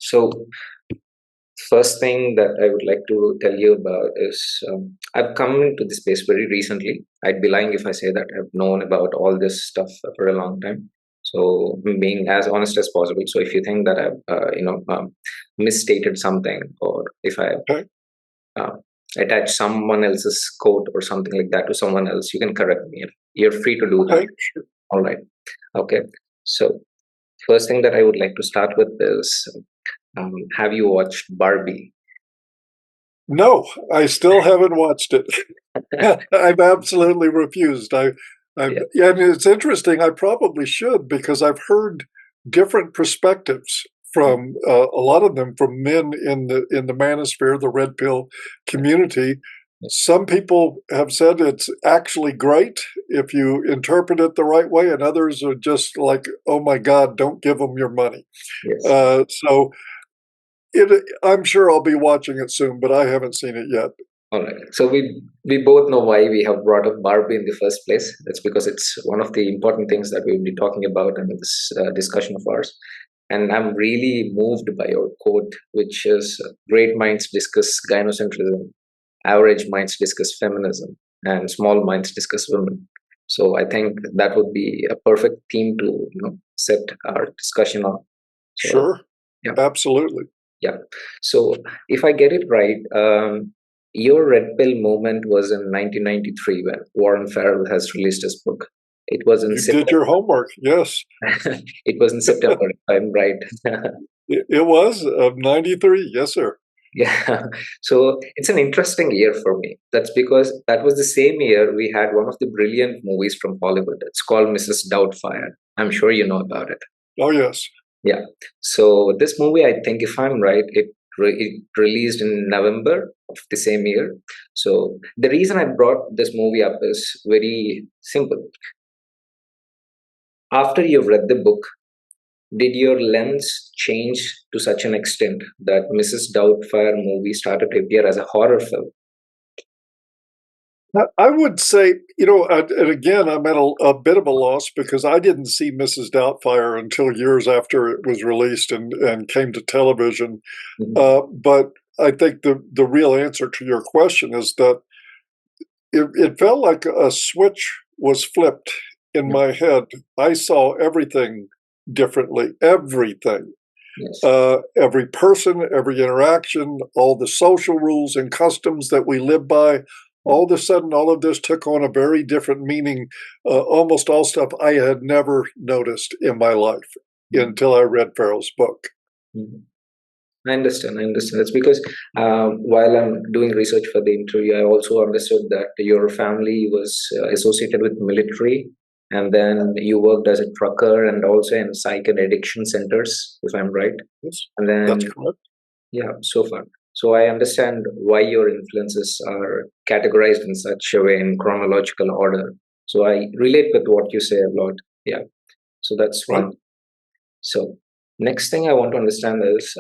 So, first thing that I would like to tell you about is I've come into this space very recently. I'd be lying if I say that I've known about all this stuff for a long time. So, I'm being as honest as possible. So, if you think that I've misstated something, or if I Okay. uh, attach someone else's quote or something like that to someone else, you can correct me. You're free to do that. Okay. Sure. All right. Okay. So, first thing that I would like to start with is have you watched Barbie? No, I still haven't watched it. I've absolutely refused. Yeah. Yeah, and it's interesting. I probably should because I've heard different perspectives from a lot of them from men in the Manosphere, the red pill community. Some people have said it's actually great if you interpret it the right way, and others are just like, "Oh my God, don't give them your money." Yes. So I'm sure I'll be watching it soon, but I haven't seen it yet. All right. So we both know why we have brought up Barbie in the first place. That's because it's one of the important things that we'll be talking about in this discussion of ours. And I'm really moved by your quote, which is great minds discuss gynocentrism, average minds discuss feminism, and small minds discuss women. So I think that would be a perfect theme to set our discussion on. So Sure, yeah. absolutely. Yeah. So if I get it right, your red pill moment was in 1993 when Warren Farrell has released his book. It was in You did your September. homework, yes. It was in September, if I'm right. It was of 93, yes, sir. Yeah. So it's an interesting year for me. That's because that was the same year we had one of the brilliant movies from Hollywood. It's called Mrs. Doubtfire. I'm sure you know about it. Oh, yes. Yeah. So this movie, I think, if I'm right, it released in November of the same year. So the reason I brought this movie up is very simple. After you've read the book, did your lens change to such an extent that Mrs. Doubtfire movie started to appear as a horror film? I would say, and again, I'm at a bit of a loss because I didn't see Mrs. Doubtfire until years after it was released and came to television. Mhm. But I think the real answer to your question is that it felt like a switch was flipped in Yeah. my head. I saw everything differently, everything. Yes. Every person, every interaction, all the social rules and customs that we live by, all of a sudden, all of this took on a very different meaning. Almost all stuff I had never noticed in my life Mhm. until I read Farrell's book. Mhm. I understand. I understand. That's because while I'm doing research for the interview, I also understood that your family was associated with military, and then you worked as a trucker and also in psych and addiction centers, if I'm right. Yes, And that's then, correct. yeah, so far. So I understand why your influences are categorized in such a way in chronological order. So I relate with what you say a lot. Yeah. So that's Right. one. So next thing I want to understand is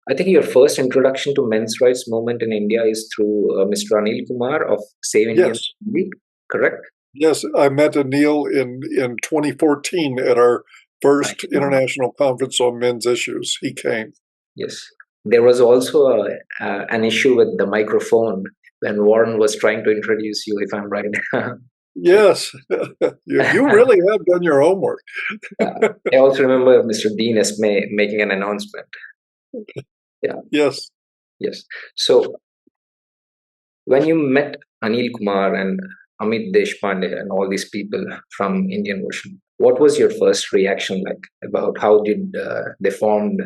I think your first introduction to men's rights movement in India is through Mr. Anil Kumar of Save Indian Yes. League, correct? Yes. I met Anil in 2014 at our I first know. international conference on men's issues. He came. Yes. There was also an issue with the microphone when Warren was trying to introduce you, if I'm right. Yes. You really have done your homework. Yeah. I also remember Mr. Dean Esme making an announcement. Yeah. Yes. Yes. So when you met Anil Kumar and Amit Deshpande and all these people from Indian Ocean, what was your first reaction like about how did they formed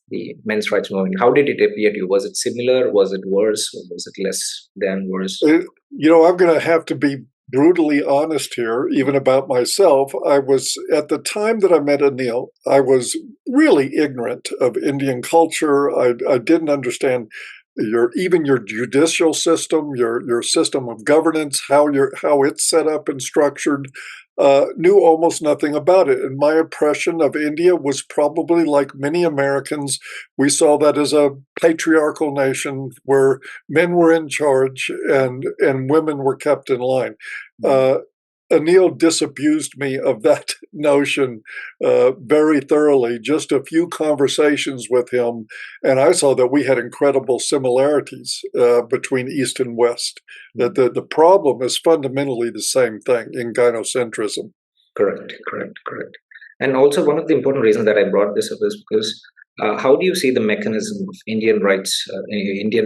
the men's rights movement? How did it appear to you? Was it similar? Was it worse? Or was it less than worse? I'm going to have to be brutally honest here, even about myself. I was, at the time that I met Anil, I was really ignorant of Indian culture. I didn't understand even your judicial system, your system of governance, how it's set up and structured. Knew almost nothing about it. And my impression of India was probably like many Americans. We saw that as a patriarchal nation where men were in charge and women were kept in line. Mm. Uh, Anil disabused me of that notion very thoroughly. Just a few conversations with him, and I saw that we had incredible similarities between East and West. That the problem is fundamentally the same thing in gynocentrism. Correct. And also, one of the important reasons that I brought this up is because how do you see the mechanism of Indian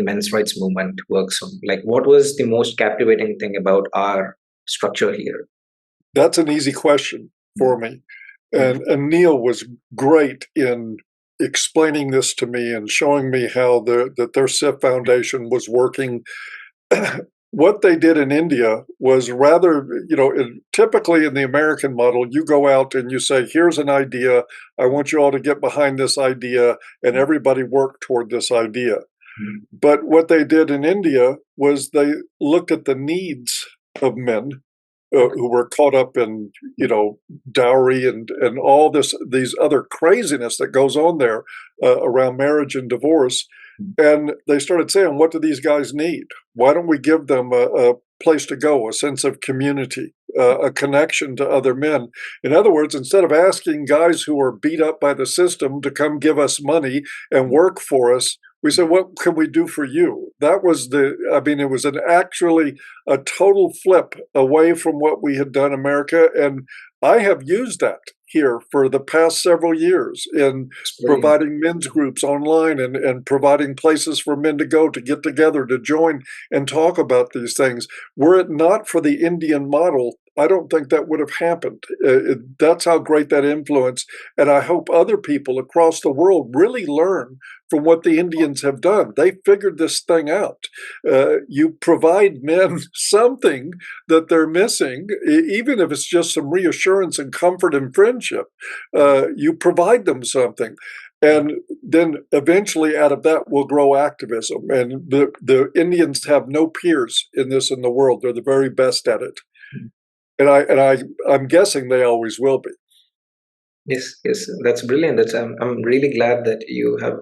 men's rights movement works on? Like, what was the most captivating thing about our structure here? That's an easy question for me. And Anil was great in explaining this to me and showing me how that their SIF Foundation was working. What they did in India was rather, typically in the American model, you go out and you say, here's an idea. I want you all to get behind this idea, and everybody work toward this idea. But what they did in India was they looked at the needs of men who were caught up in, dowry and all these other craziness that goes on there around marriage and divorce. And they started saying, what do these guys need? Why don't we give them a place to go, a sense of community, a connection to other men? In other words, instead of asking guys who are beat up by the system to come give us money and work for us, we said, what can we do for you? That was it was actually a total flip away from what we had done in America. And I have used that here for the past several years in providing men's groups online and providing places for men to go, to get together, to join and talk about these things. Were it not for the Indian model, I don't think that would have happened. That's how great that influence. And I hope other people across the world really learn from what the Indians have done. They figured this thing out. You provide men something that they're missing, even if it's just some reassurance and comfort and friendship. You provide them something. And then eventually out of that will grow activism. And the Indians have no peers in this in the world. They're the very best at it. And I'm guessing they always will be. Yes, that's brilliant. I'm really glad that you have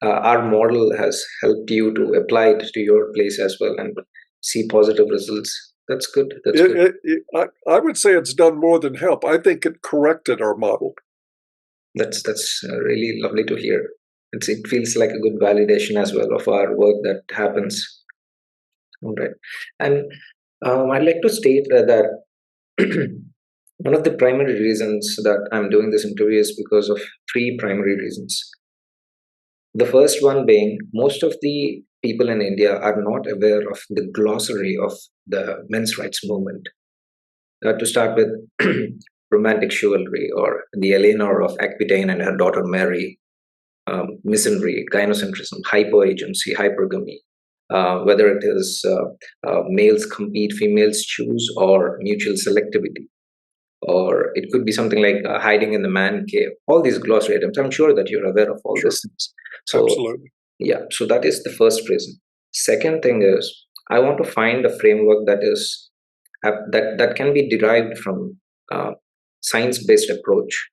our model has helped you to apply it to your place as well and see positive results. That's good. I would say it's done more than help. I think it corrected our model. That's really lovely to hear. It feels like a good validation as well of our work that happens. All right, and I'd like to state that one of the primary reasons that I'm doing this interview is because of three primary reasons. The first one being most of the people in India are not aware of the glossary of the men's rights movement. To start with, romantic chivalry, or the Eleanor of Aquitaine and her daughter Mary, misandry, gynocentrism, hyperagency, hypergamy, whether it is males compete, females choose, or mutual selectivity, or it could be something like hiding in the man cave. All these glossary items, I'm sure that you're aware of all these things. So, absolutely. Yeah, so that is the first reason. Second thing is, I want to find a framework that is that can be derived from science-based approach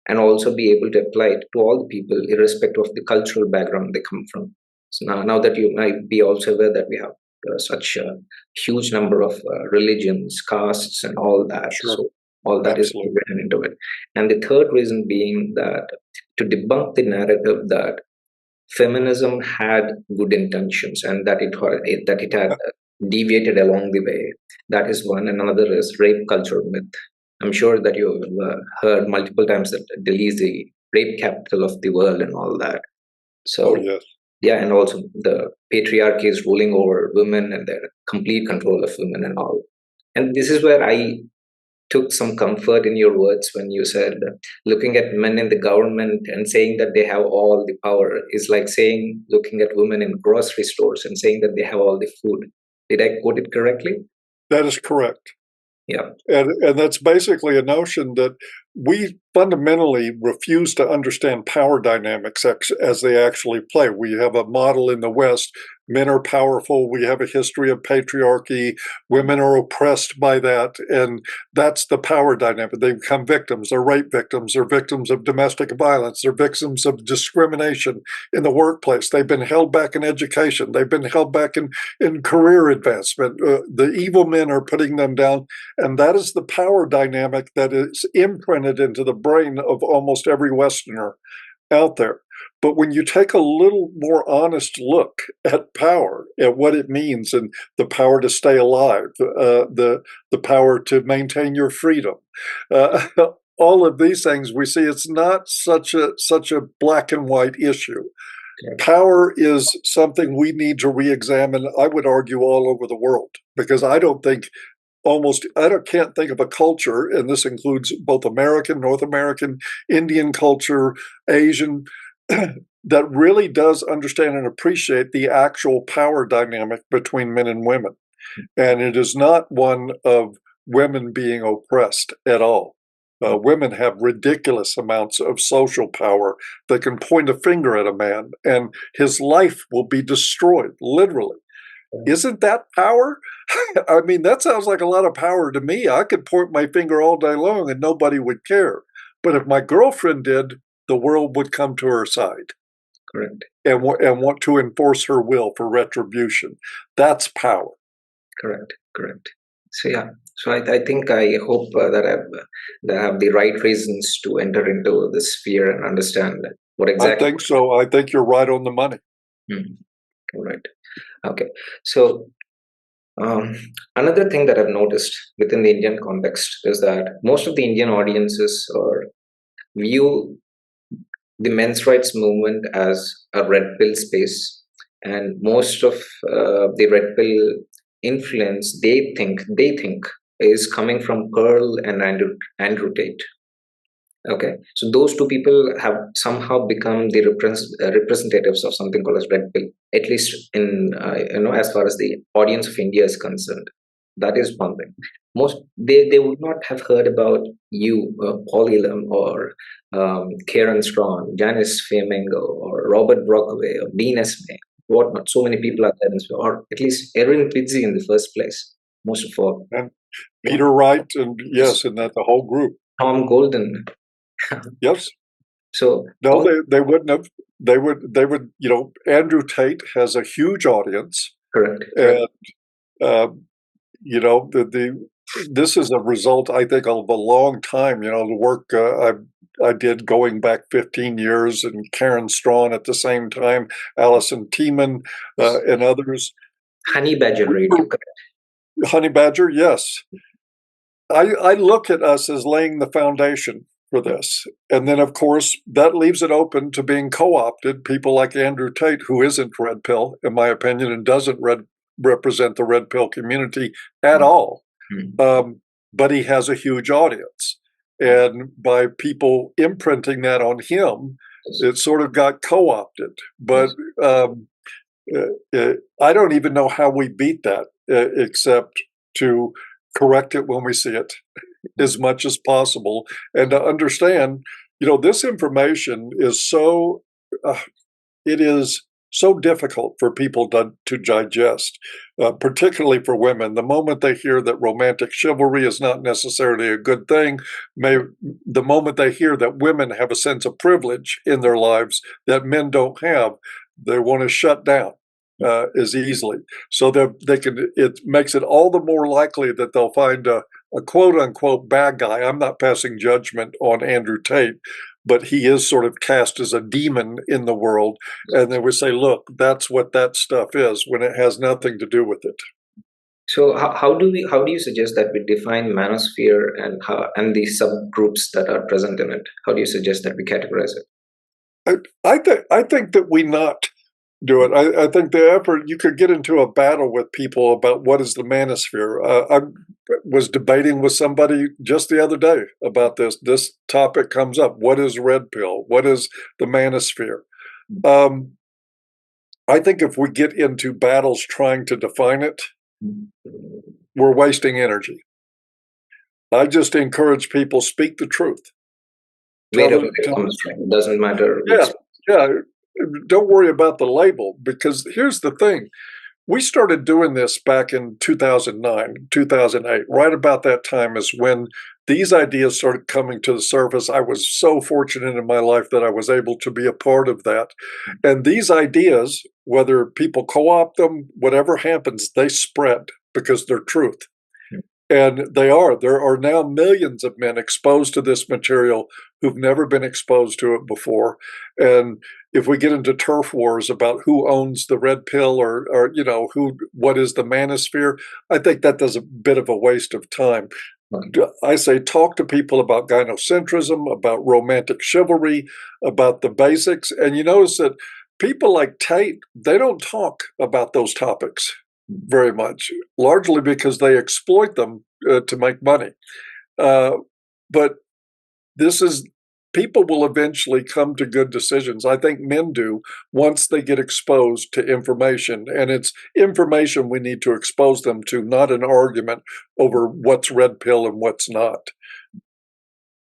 and also be able to apply it to all the people, irrespective of the cultural background they come from. So now that you might be also aware that we have such a huge number of religions, castes, and all that. Sure. So all that is written into it. And the third reason being that to debunk the narrative that feminism had good intentions and that it had deviated along the way. That is one. And another is rape culture myth. I'm sure that you've heard multiple times that Delhi is the rape capital of the world and all that. So, yes. Yeah, and also the patriarchy is ruling over women and their complete control of women and all. And this is where I took some comfort in your words when you said looking at men in the government and saying that they have all the power is like saying looking at women in grocery stores and saying that they have all the food. Did I quote it correctly? That is correct. Yeah. And that's basically a notion that we fundamentally refuse to understand power dynamics as they actually play. We have a model in the West. Men are powerful. We have a history of patriarchy. Women are oppressed by that. And that's the power dynamic. They become victims. They're rape victims. They're victims of domestic violence. They're victims of discrimination in the workplace. They've been held back in education. They've been held back in career advancement. The evil men are putting them down. And that is the power dynamic that is imprinted into the brain of almost every Westerner out there. But when you take a little more honest look at power, at what it means, and the power to stay alive, the power to maintain your freedom, all of these things, we see it's not such a black and white issue. Power is something we need to re-examine, I would argue, all over the world, because I can't think of a culture, and this includes both American, North American, Indian culture, Asian, that really does understand and appreciate the actual power dynamic between men and women. And it is not one of women being oppressed at all. Women have ridiculous amounts of social power that can point a finger at a man and his life will be destroyed, literally. Isn't that power? I mean, that sounds like a lot of power to me. I could point my finger all day long and nobody would care. But if my girlfriend did, the world would come to her side. Correct. And want to enforce her will for retribution. That's power. Correct. So yeah. So I think I hope that I have the right reasons to enter into this sphere and understand what exactly. I think so. I think you're right on the money. All right. Okay. So another thing that I've noticed within the Indian context is that most of the Indian audiences view the men's rights movement as a red pill space, and most of the red pill influence they think is coming from Pearl and Andrew Tate. Okay, so those two people have somehow become the representatives of something called as red pill, at least in as far as the audience of India is concerned. That is one thing. Most they would not have heard about you, Paul Elam, or Karen Strawn, Janice Flamingo, or Robert Brockway, or Dean Esme, whatnot. So many people are there, or at least Erin Pizzi in the first place. Most of all, and Peter Wright, and yes, and that the whole group. Tom Golden. Yes. So no, they wouldn't have. They would. Andrew Tate has a huge audience. Correct. And this is a result, I think, of a long time. The work I did going back 15 years, and Karen Strawn at the same time, Alison Tiemann, and others. Honey Badger Radio. Honey Badger, yes. I look at us as laying the foundation for this. And then, of course, that leaves it open to being co-opted. People like Andrew Tate, who isn't red pill, in my opinion, and doesn't represent the red pill community at all. But he has a huge audience. And by people imprinting that on him, it sort of got co-opted. But I don't even know how we beat that, except to correct it when we see it as much as possible, and to understand, this information is so difficult for people to digest, particularly for women. The moment they hear that romantic chivalry is not necessarily a good thing, the moment they hear that women have a sense of privilege in their lives that men don't have, they want to shut down as easily. So it makes it all the more likely that they'll find a quote unquote bad guy. I'm not passing judgment on Andrew Tate, but he is sort of cast as a demon in the world. And then we say, look, that's what that stuff is, when it has nothing to do with it. So how do you suggest that we define Manosphere and the subgroups that are present in it? How do you suggest that we categorize it? I think that we not do it. I think the effort, you could get into a battle with people about what is the Manosphere. I was debating with somebody just the other day about this. This topic comes up. What is red pill? What is the Manosphere? I think if we get into battles trying to define it, we're wasting energy. I just encourage people, speak the truth. wherever it comes from. It doesn't matter which. Yeah, yeah. Don't worry about the label, because here's the thing. We started doing this back in 2009, 2008. Right about that time is when these ideas started coming to the surface. I was so fortunate in my life that I was able to be a part of that. And these ideas, whether people co-opt them, whatever happens, they spread because they're truth. And there are now millions of men exposed to this material who've never been exposed to it before. And if we get into turf wars about who owns the red pill or what is the manosphere, I think that does a bit of a waste of time. I say talk to people about gynocentrism, about romantic chivalry, about the basics. And you notice that people like Tate, they don't talk about those topics very much, largely because they exploit them to make money. But people will eventually come to good decisions. I think men do once they get exposed to information, and it's information we need to expose them to, not an argument over what's red pill and what's not.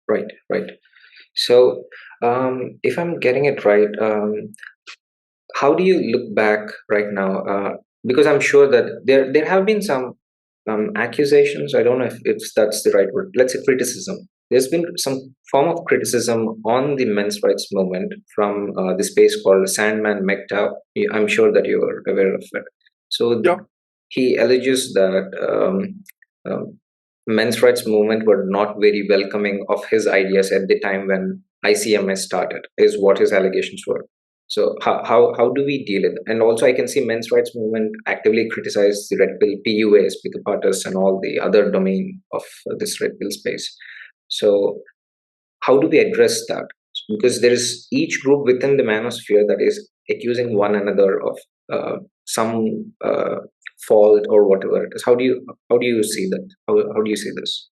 Right. So, if I'm getting it right, how do you look back right now? Because I'm sure that there have been some accusations. I don't know if that's the right word. Let's say criticism. There's been some form of criticism on the men's rights movement from the space called Sandman Mekta. I'm sure that you are aware of it. So Yeah. he alleges that men's rights movement were not very welcoming of his ideas at the time when ICMS started, is what his allegations were. So how do we deal with it? And also I can see men's rights movement actively criticize the red pill PUAs, pickup artists, and all the other domain of this red pill space. So how do we address that? Because there is each group within the manosphere that is accusing one another of some fault or whatever it is. How do you see that? How do you see this?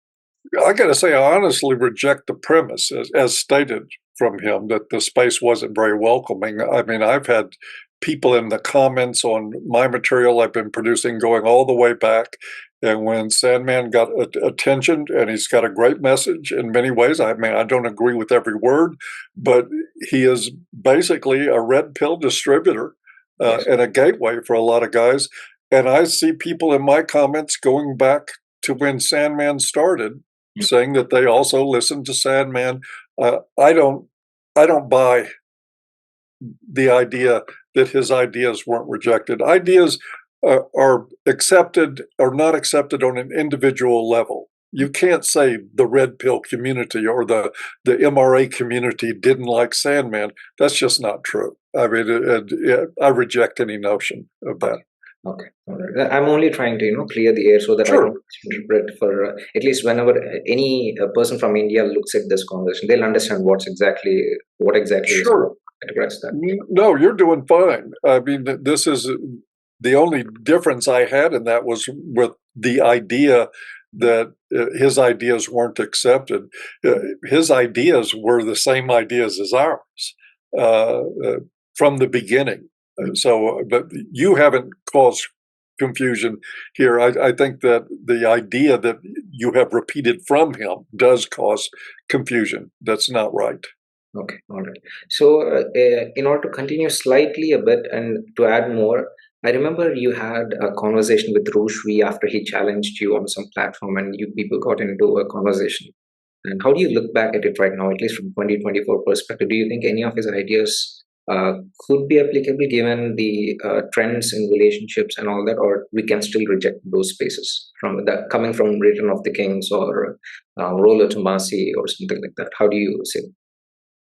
I got to say, I honestly reject the premise as stated from him that the space wasn't very welcoming. I mean, I've had people in the comments on my material I've been producing going all the way back. And when Sandman got attention, and he's got a great message in many ways, I mean, I don't agree with every word, but he is basically a red pill distributor and a gateway for a lot of guys. And I see people in my comments going back to when Sandman started, saying that they also listened to Sandman. I don't buy the idea that his ideas weren't rejected. Ideas are accepted or not accepted on an individual level. You can't say the red pill community or the MRA community didn't like Sandman. That's just not true. I mean, I reject any notion of that. Okay. All right. I'm only trying to clear the air so that Sure. I don't interpret for at least whenever any person from India looks at this conversation, they'll understand what exactly Sure. is categorize that. No, you're doing fine. I mean, this is the only difference I had in that was with the idea that his ideas weren't accepted. His ideas were the same ideas as ours from the beginning. So, but you haven't caused confusion here. I think that the idea that you have repeated from him does cause confusion. That's not right. Okay, all right. So, in order to continue slightly a bit and to add more, I remember you had a conversation with Roshvi after he challenged you on some platform, and you people got into a conversation. And how do you look back at it right now, at least from 2024 perspective? Do you think any of his ideas could be applicable given the trends in relationships and all that, or we can still reject those spaces from that coming from Return of the Kings or Roller to Masi or something like that? How do you say?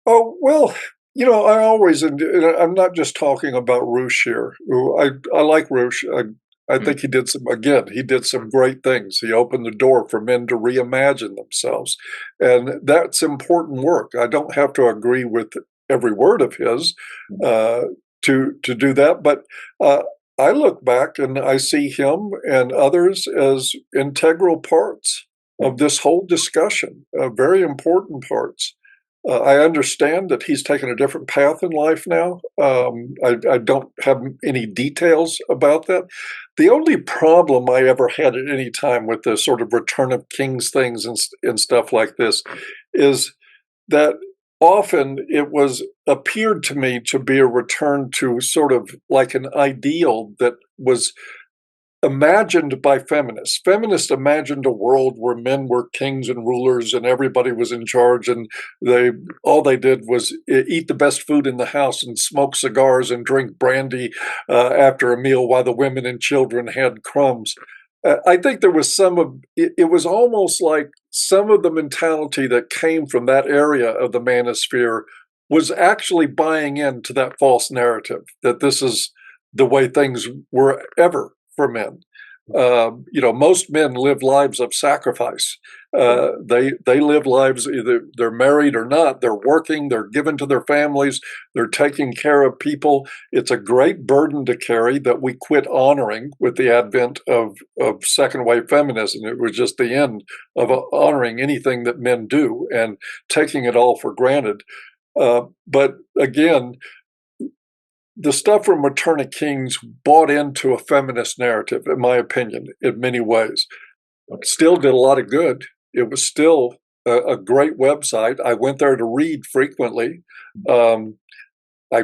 Oh, well, I always, and I'm not just talking about Roosh here. I like Roosh. I think he did some great things. He opened the door for men to reimagine themselves. And that's important work. I don't have to agree with every word of his to do that. But I look back and I see him and others as integral parts of this whole discussion, very important parts. I understand that he's taken a different path in life now. I don't have any details about that. The only problem I ever had at any time with the sort of Return of Kings things and stuff like this is that often it appeared to me to be a return to sort of like an ideal that was imagined by feminists. Feminists imagined a world where men were kings and rulers and everybody was in charge, and all they did was eat the best food in the house and smoke cigars and drink brandy after a meal while the women and children had crumbs. I think there was it was almost like some of the mentality that came from that area of the manosphere was actually buying into that false narrative that this is the way things were ever for men. Most men live lives of sacrifice. They live lives, either they're married or not. They're working. They're given to their families. They're taking care of people. It's a great burden to carry that we quit honoring with the advent of second wave feminism. It was just the end of honoring anything that men do and taking it all for granted. But again, the stuff from Return of Kings bought into a feminist narrative, in my opinion, in many ways. It still did a lot of good. It was still a great website. I went there to read frequently. I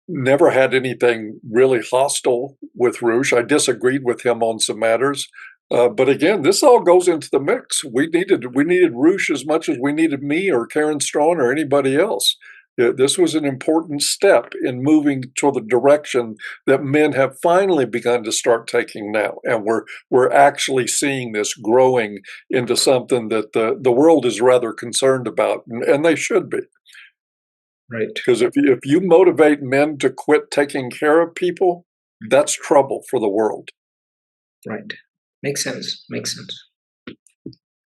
never had anything really hostile with Roosh. I disagreed with him on some matters. But again, this all goes into the mix. We needed Roosh as much as we needed me or Karen Strawn or anybody else. This was an important step in moving toward the direction that men have finally begun to start taking now, and we're actually seeing this growing into something that the world is rather concerned about, and they should be. Right. Because if you motivate men to quit taking care of people, that's trouble for the world. Right. Makes sense.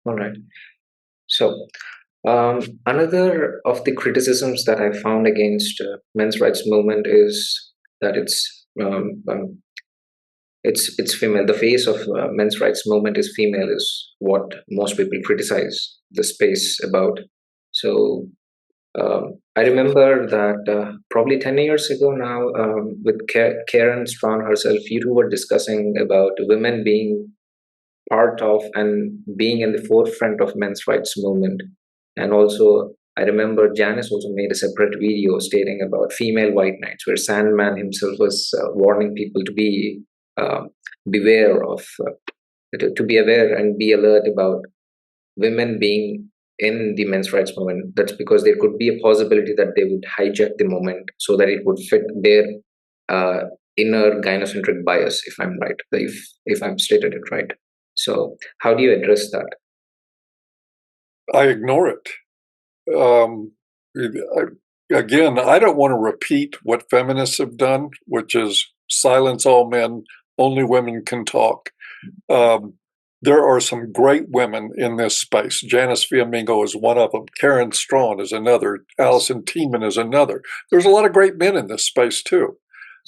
All right. So, another of the criticisms that I found against men's rights movement is that it's female. The face of men's rights movement is female, is what most people criticize the space about. So I remember that probably 10 years ago now, with Karen Strawn herself, you two were discussing about women being part of and being in the forefront of men's rights movement. And also, I remember Janice also made a separate video stating about female white knights, where Sandman himself was warning people to be beware of, to be aware and be alert about women being in the men's rights movement. That's because there could be a possibility that they would hijack the movement so that it would fit their inner gynocentric bias, if I'm right, if I'm stated it right. So how do you address that? I ignore it. Again, I don't want to repeat what feminists have done, which is silence all men, only women can talk. There are some great women in this space. Janice Fiamingo is one of them. Karen Strawn is another. Alison Tiemann is another. There's a lot of great men in this space too.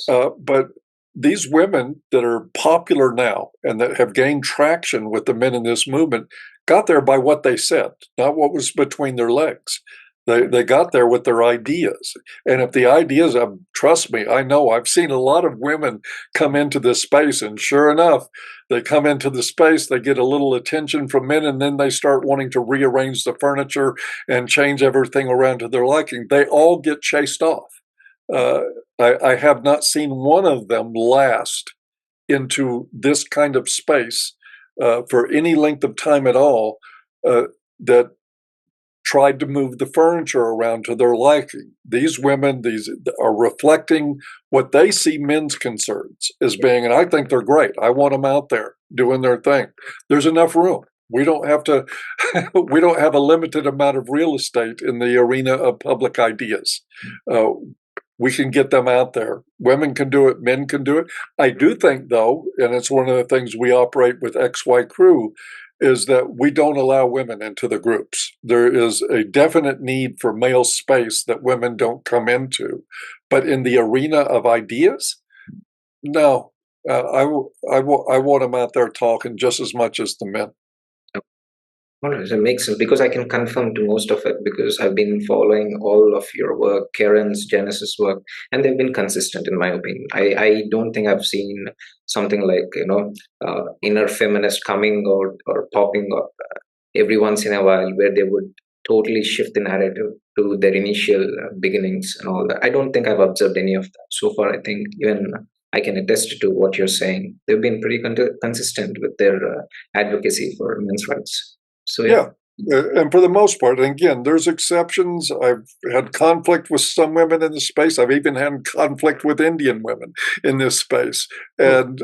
But these women that are popular now and that have gained traction with the men in this movement got there by what they said, not what was between their legs. They got there with their ideas. And if the ideas, trust me, I know I've seen a lot of women come into this space, and sure enough, they come into the space, they get a little attention from men, and then they start wanting to rearrange the furniture and change everything around to their liking. They all get chased off. I have not seen one of them last into this kind of space for any length of time at all that tried to move the furniture around to their liking. These women, are reflecting what they see men's concerns as being, and I think they're great. I want them out there doing their thing. There's enough room. We don't have to, we don't have a limited amount of real estate in the arena of public ideas. We can get them out there. Women can do it, men can do it. I do think, though, and it's one of the things we operate with XY Crew, is that we don't allow women into the groups. There is a definite need for male space that women don't come into. But in the arena of ideas, no. I want them out there talking just as much as the men. All right, it makes sense, because I can confirm to most of it, because I've been following all of your work, Karen's, Genesis work, and they've been consistent in my opinion. I don't think I've seen something like, inner feminist coming or popping up every once in a while, where they would totally shift the narrative to their initial beginnings and all that. I don't think I've observed any of that so far. I think even I can attest to what you're saying. They've been pretty consistent with their advocacy for men's rights. So yeah. And for the most part, and again, there's exceptions. I've had conflict with some women in the space. I've even had conflict with Indian women in this space. And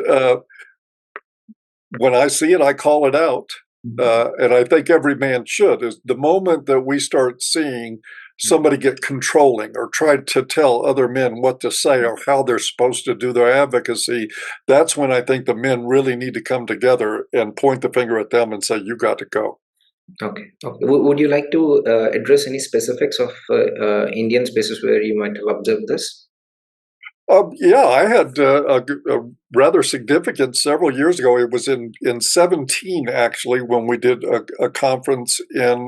when I see it, I call it out. And I think every man should. Is the moment that we start seeing somebody get controlling or try to tell other men what to say or how they're supposed to do their advocacy, that's when I think the men really need to come together and point the finger at them and say, you got to go. Okay. Would you like to address any specifics of Indian spaces where you might have observed this? Yeah, I had a rather significant several years ago. It was in 17 actually when we did a conference in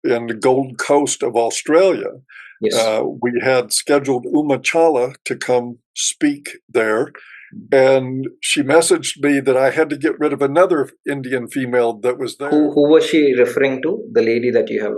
the Gold Coast of Australia. Yes. We had scheduled Uma Chawla to come speak there. And she messaged me that I had to get rid of another Indian female that was there. Who was she referring to? The lady that you have?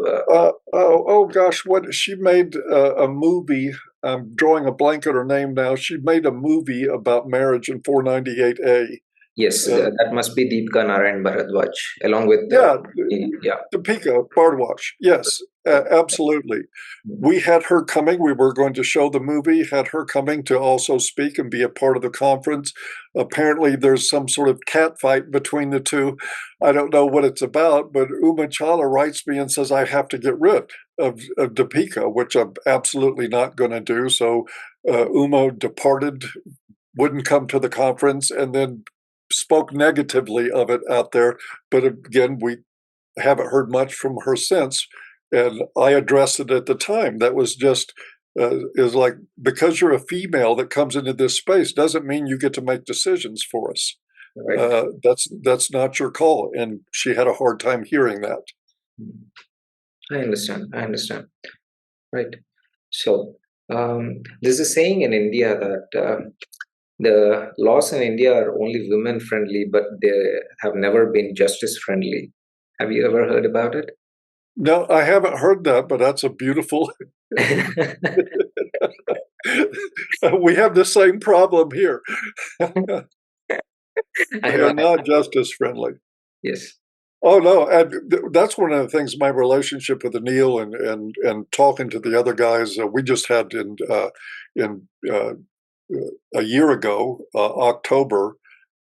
Oh gosh, what she made a movie. I'm drawing a blank on her name now. She made a movie about marriage in 498A. Yes, that must be Deepika Narayan Bharadwaj, along with Deepika Bharadwaj. Yes, absolutely. We had her coming. We were going to show the movie, had her coming to also speak and be a part of the conference. Apparently, there's some sort of catfight between the two. I don't know what it's about, but Uma Chawla writes me and says, I have to get rid of Deepika, which I'm absolutely not going to do. So Uma departed, wouldn't come to the conference, and then spoke negatively of it out there. But again, we haven't heard much from her since. And I addressed it at the time. That was just is like, because you're a female that comes into this space doesn't mean you get to make decisions for us. Right. That's not your call. And she had a hard time hearing that. I understand. Right. So there's a saying in India that the laws in India are only women friendly, but they have never been justice friendly. Have you ever heard about it? No, I haven't heard that, but that's a beautiful. We have the same problem here. They are not justice friendly. Yes. Oh no, and that's one of the things. My relationship with Anil and talking to the other guys, we just had in a year ago, October,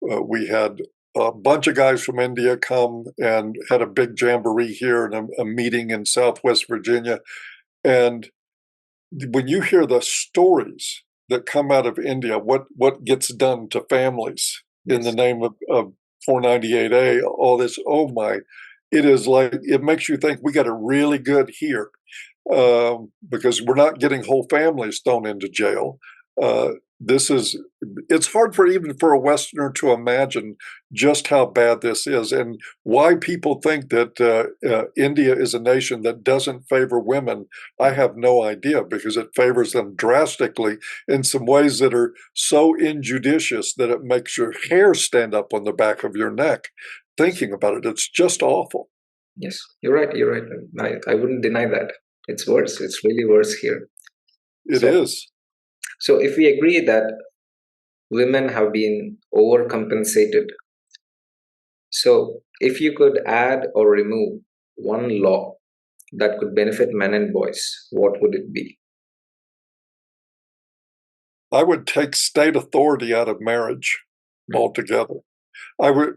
we had a bunch of guys from India come and had a big jamboree here and a meeting in Southwest Virginia. And when you hear the stories that come out of India, what gets done to families in the name of 498A, all this, oh my, it is like, it makes you think we got it really good here because we're not getting whole families thrown into jail. It's hard even for a Westerner to imagine just how bad this is and why people think that India is a nation that doesn't favor women. I have no idea, because it favors them drastically in some ways that are so injudicious that it makes your hair stand up on the back of your neck thinking about it. It's just awful. Yes, you're right. I wouldn't deny that. It's worse. It's really worse here. It is. So if we agree that women have been overcompensated, so if you could add or remove one law that could benefit men and boys, what would it be? I would take state authority out of marriage altogether. I would,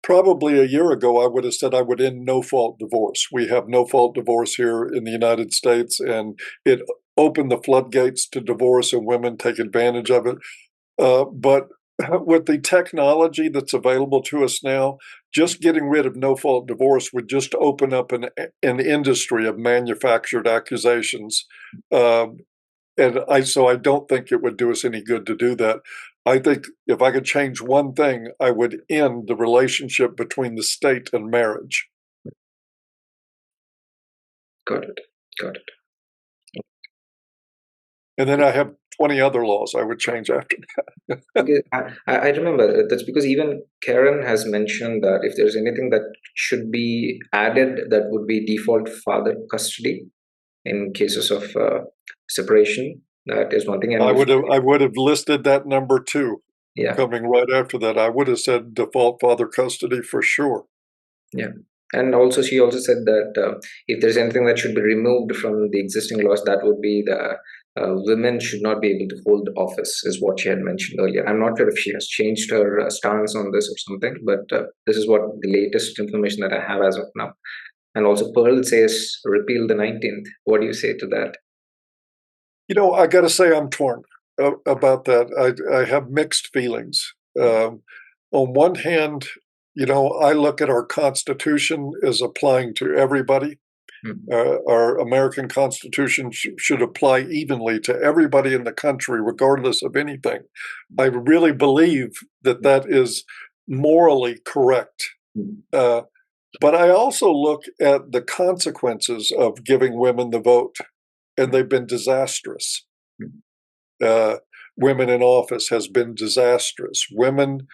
probably a year ago, I would have said I would end no-fault divorce. We have no-fault divorce here in the United States, and it opened the floodgates to divorce, and women take advantage of it. But with the technology that's available to us now, just getting rid of no-fault divorce would just open up an industry of manufactured accusations. So I don't think it would do us any good to do that. I think if I could change one thing, I would end the relationship between the state and marriage. Got it. And then I have 20 other laws I would change after that. Okay, I remember that's because even Karen has mentioned that if there's anything that should be added, that would be default father custody in cases of separation. That is one thing, and if I would have listed that number two yeah, coming right after that. I would have said default father custody for sure. yeah, and also she also said that if there's anything that should be removed from the existing laws, that would be the women should not be able to hold office, is what she had mentioned earlier. I'm not sure if she has changed her stance on this or something, but this is what the latest information that I have as of now. And also, Pearl says repeal the 19th. What do you say to that? I got to say I'm torn about that. I have mixed feelings. On one hand, I look at our Constitution as applying to everybody. Our American Constitution should apply evenly to everybody in the country, regardless of anything. I really believe that that is morally correct. But I also look at the consequences of giving women the vote, and they've been disastrous. Women in office has been disastrous. Women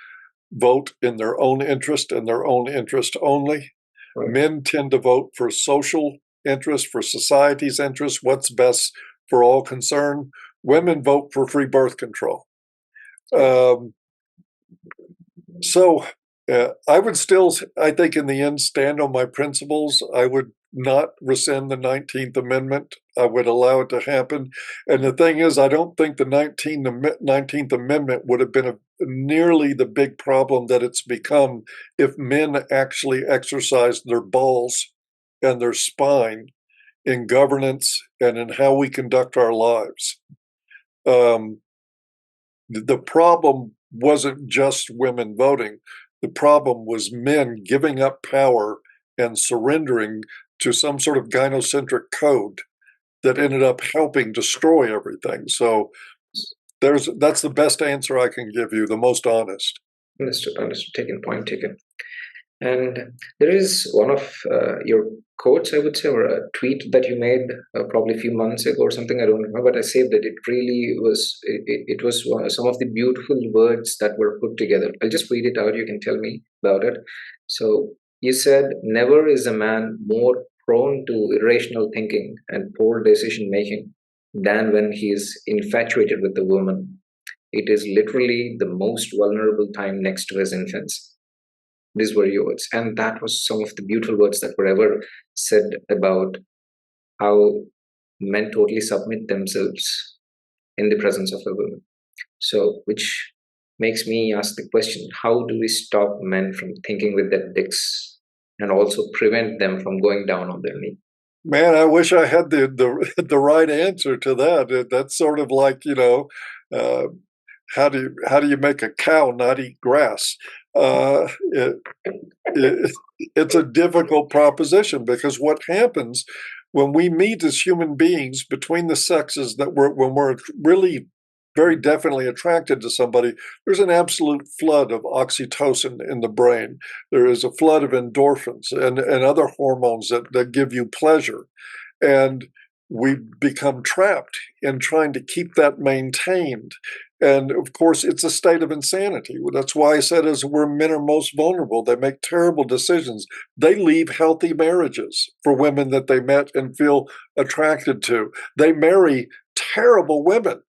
vote in their own interest and their own interest only. Right. Men tend to vote for social interest, for society's interest, what's best for all concerned. Women vote for free birth control. So I would still, I think in the end, stand on my principles. I would not rescind the 19th Amendment. I would allow it to happen. And the thing is, I don't think the 19th Amendment would have been nearly the big problem that it's become if men actually exercised their balls and their spine in governance and in how we conduct our lives. The problem wasn't just women voting. The problem was men giving up power and surrendering to some sort of gynocentric code that ended up helping destroy everything. So that's the best answer I can give you, the most honest. Understood. Taken. Point taken. And there is one of your quotes, I would say, or a tweet that you made probably a few months ago or something. I don't remember, but I saved it. It really was. It was some of the beautiful words that were put together. I'll just read it out. You can tell me about it. So you said, "Never is a man more prone to irrational thinking and poor decision making than when he is infatuated with the woman. It is literally the most vulnerable time next to his infancy." These were your words. And that was some of the beautiful words that were ever said about how men totally submit themselves in the presence of a woman. So, which makes me ask the question, how do we stop men from thinking with their dicks and also prevent them from going down on their knee? Man, I wish I had the right answer to that. That's sort of like, uh, how do you make a cow not eat grass? It, it's a difficult proposition because what happens when we meet as human beings between the sexes when we're really very definitely attracted to somebody, there's an absolute flood of oxytocin in the brain. There is a flood of endorphins and other hormones that give you pleasure. And we become trapped in trying to keep that maintained. And of course, it's a state of insanity. That's why I said as where men are most vulnerable, they make terrible decisions. They leave healthy marriages for women that they met and feel attracted to. They marry terrible women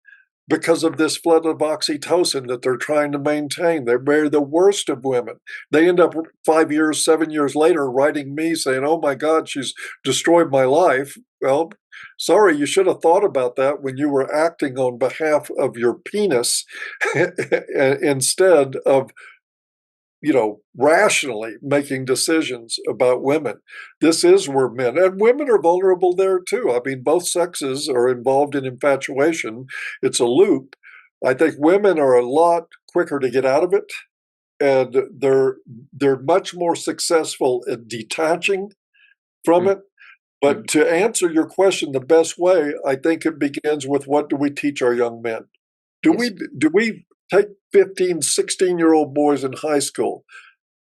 because of this flood of oxytocin that they're trying to maintain. They marry the worst of women. They end up 5 years, 7 years later writing me saying, "Oh my God, she's destroyed my life." Well, sorry, you should have thought about that when you were acting on behalf of your penis instead of rationally making decisions about women. This is where men and women are vulnerable there too. I mean, both sexes are involved in infatuation. It's a loop. I think women are a lot quicker to get out of it, and they're much more successful at detaching from it. But to answer your question the best way, I think it begins with what do we teach our young men? Do Yes. we take 15, 16-year-old boys in high school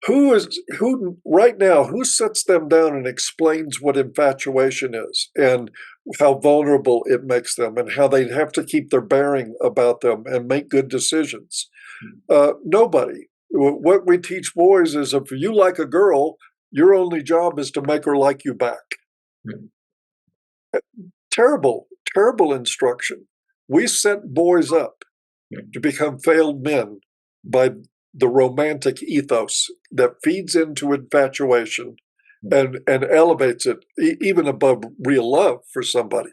who right now, who sits them down and explains what infatuation is and how vulnerable it makes them and how they have to keep their bearing about them and make good decisions? Nobody. What we teach boys is if you like a girl, your only job is to make her like you back. Mm. Terrible, terrible instruction. We set boys up to become failed men by the romantic ethos that feeds into infatuation and elevates it even above real love for somebody.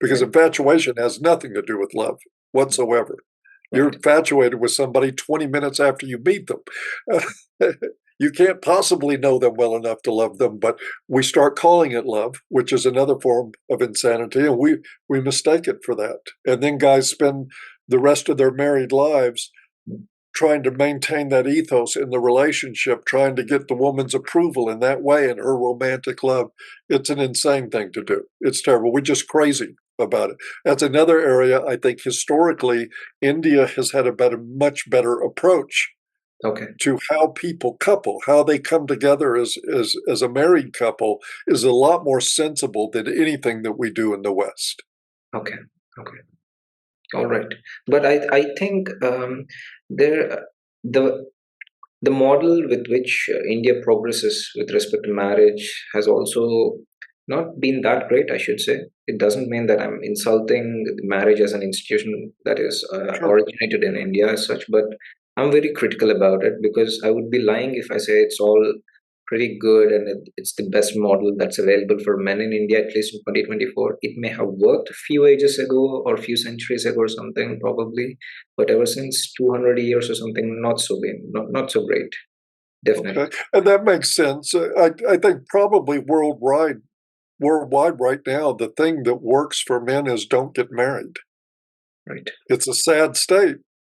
Because Right. infatuation has nothing to do with love whatsoever. You're Right. infatuated with somebody 20 minutes after you meet them. You can't possibly know them well enough to love them, but we start calling it love, which is another form of insanity, and we mistake it for that. And then guys spend the rest of their married lives trying to maintain that ethos in the relationship, trying to get the woman's approval in that way in her romantic love. It's an insane thing to do. It's terrible. We're just crazy about it. That's another area I think historically India has had a much better approach Okay. to how people couple, how they come together as a married couple is a lot more sensible than anything that we do in the West. Okay. Okay. All right. But I think there the the model with which India progresses with respect to marriage has also not been that great, I should say. It doesn't mean that I'm insulting marriage as an institution that is Sure. originated in India as such, but I'm very critical about it because I would be lying if I say it's all pretty good and it's the best model that's available for men in India, at least in 2024. It may have worked a few ages ago or a few centuries ago or something, probably, but ever since 200 years or something, not so good, not so great, definitely. Okay. And that makes sense. I think probably worldwide right now, the thing that works for men is don't get married. Right. It's a sad state,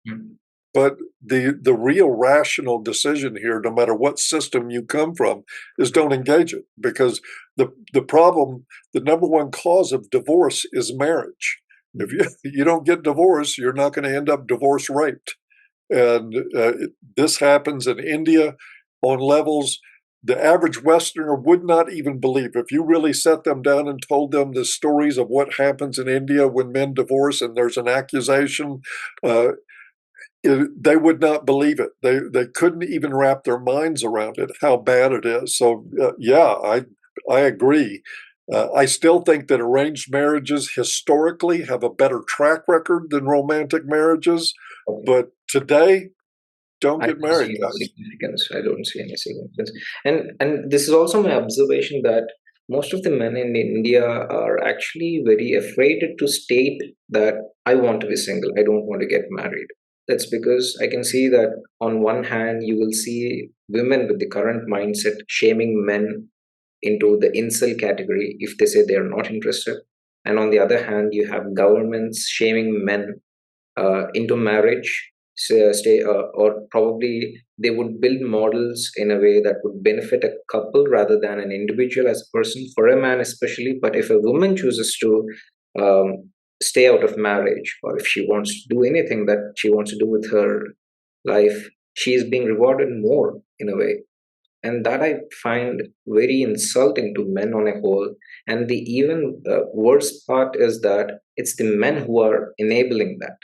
Mm. but the real rational decision here, no matter what system you come from, is don't engage it because the problem, the number one cause of divorce is marriage. If you don't get divorced, you're not going to end up divorce raped. And this happens in India on levels the average Westerner would not even believe. If you really set them down and told them the stories of what happens in India when men divorce and there's an accusation, uh, they would not believe it. They couldn't even wrap their minds around it, how bad it is. So yeah, I agree. I still think that arranged marriages historically have a better track record than romantic marriages, Okay. but today, don't I get don't see married, any guys. significance. I don't see any significance. And this is also my observation that most of the men in India are actually very afraid to state that I want to be single. I don't want to get married. That's because I can see that on one hand you will see women with the current mindset shaming men into the incel category if they say they are not interested. And on the other hand, you have governments shaming men into marriage, or probably they would build models in a way that would benefit a couple rather than an individual as a person, for a man especially. But if a woman chooses to stay out of marriage, or if she wants to do anything that she wants to do with her life, she is being rewarded more in a way. And that I find very insulting to men on a whole. And the even worst part is that it's the men who are enabling that.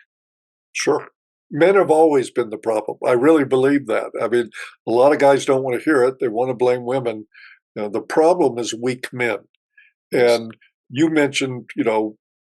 Sure. Men have always been the problem. I really believe that. I mean, a lot of guys don't want to hear it. They want to blame women. The problem is weak men. Yes. And you mentioned,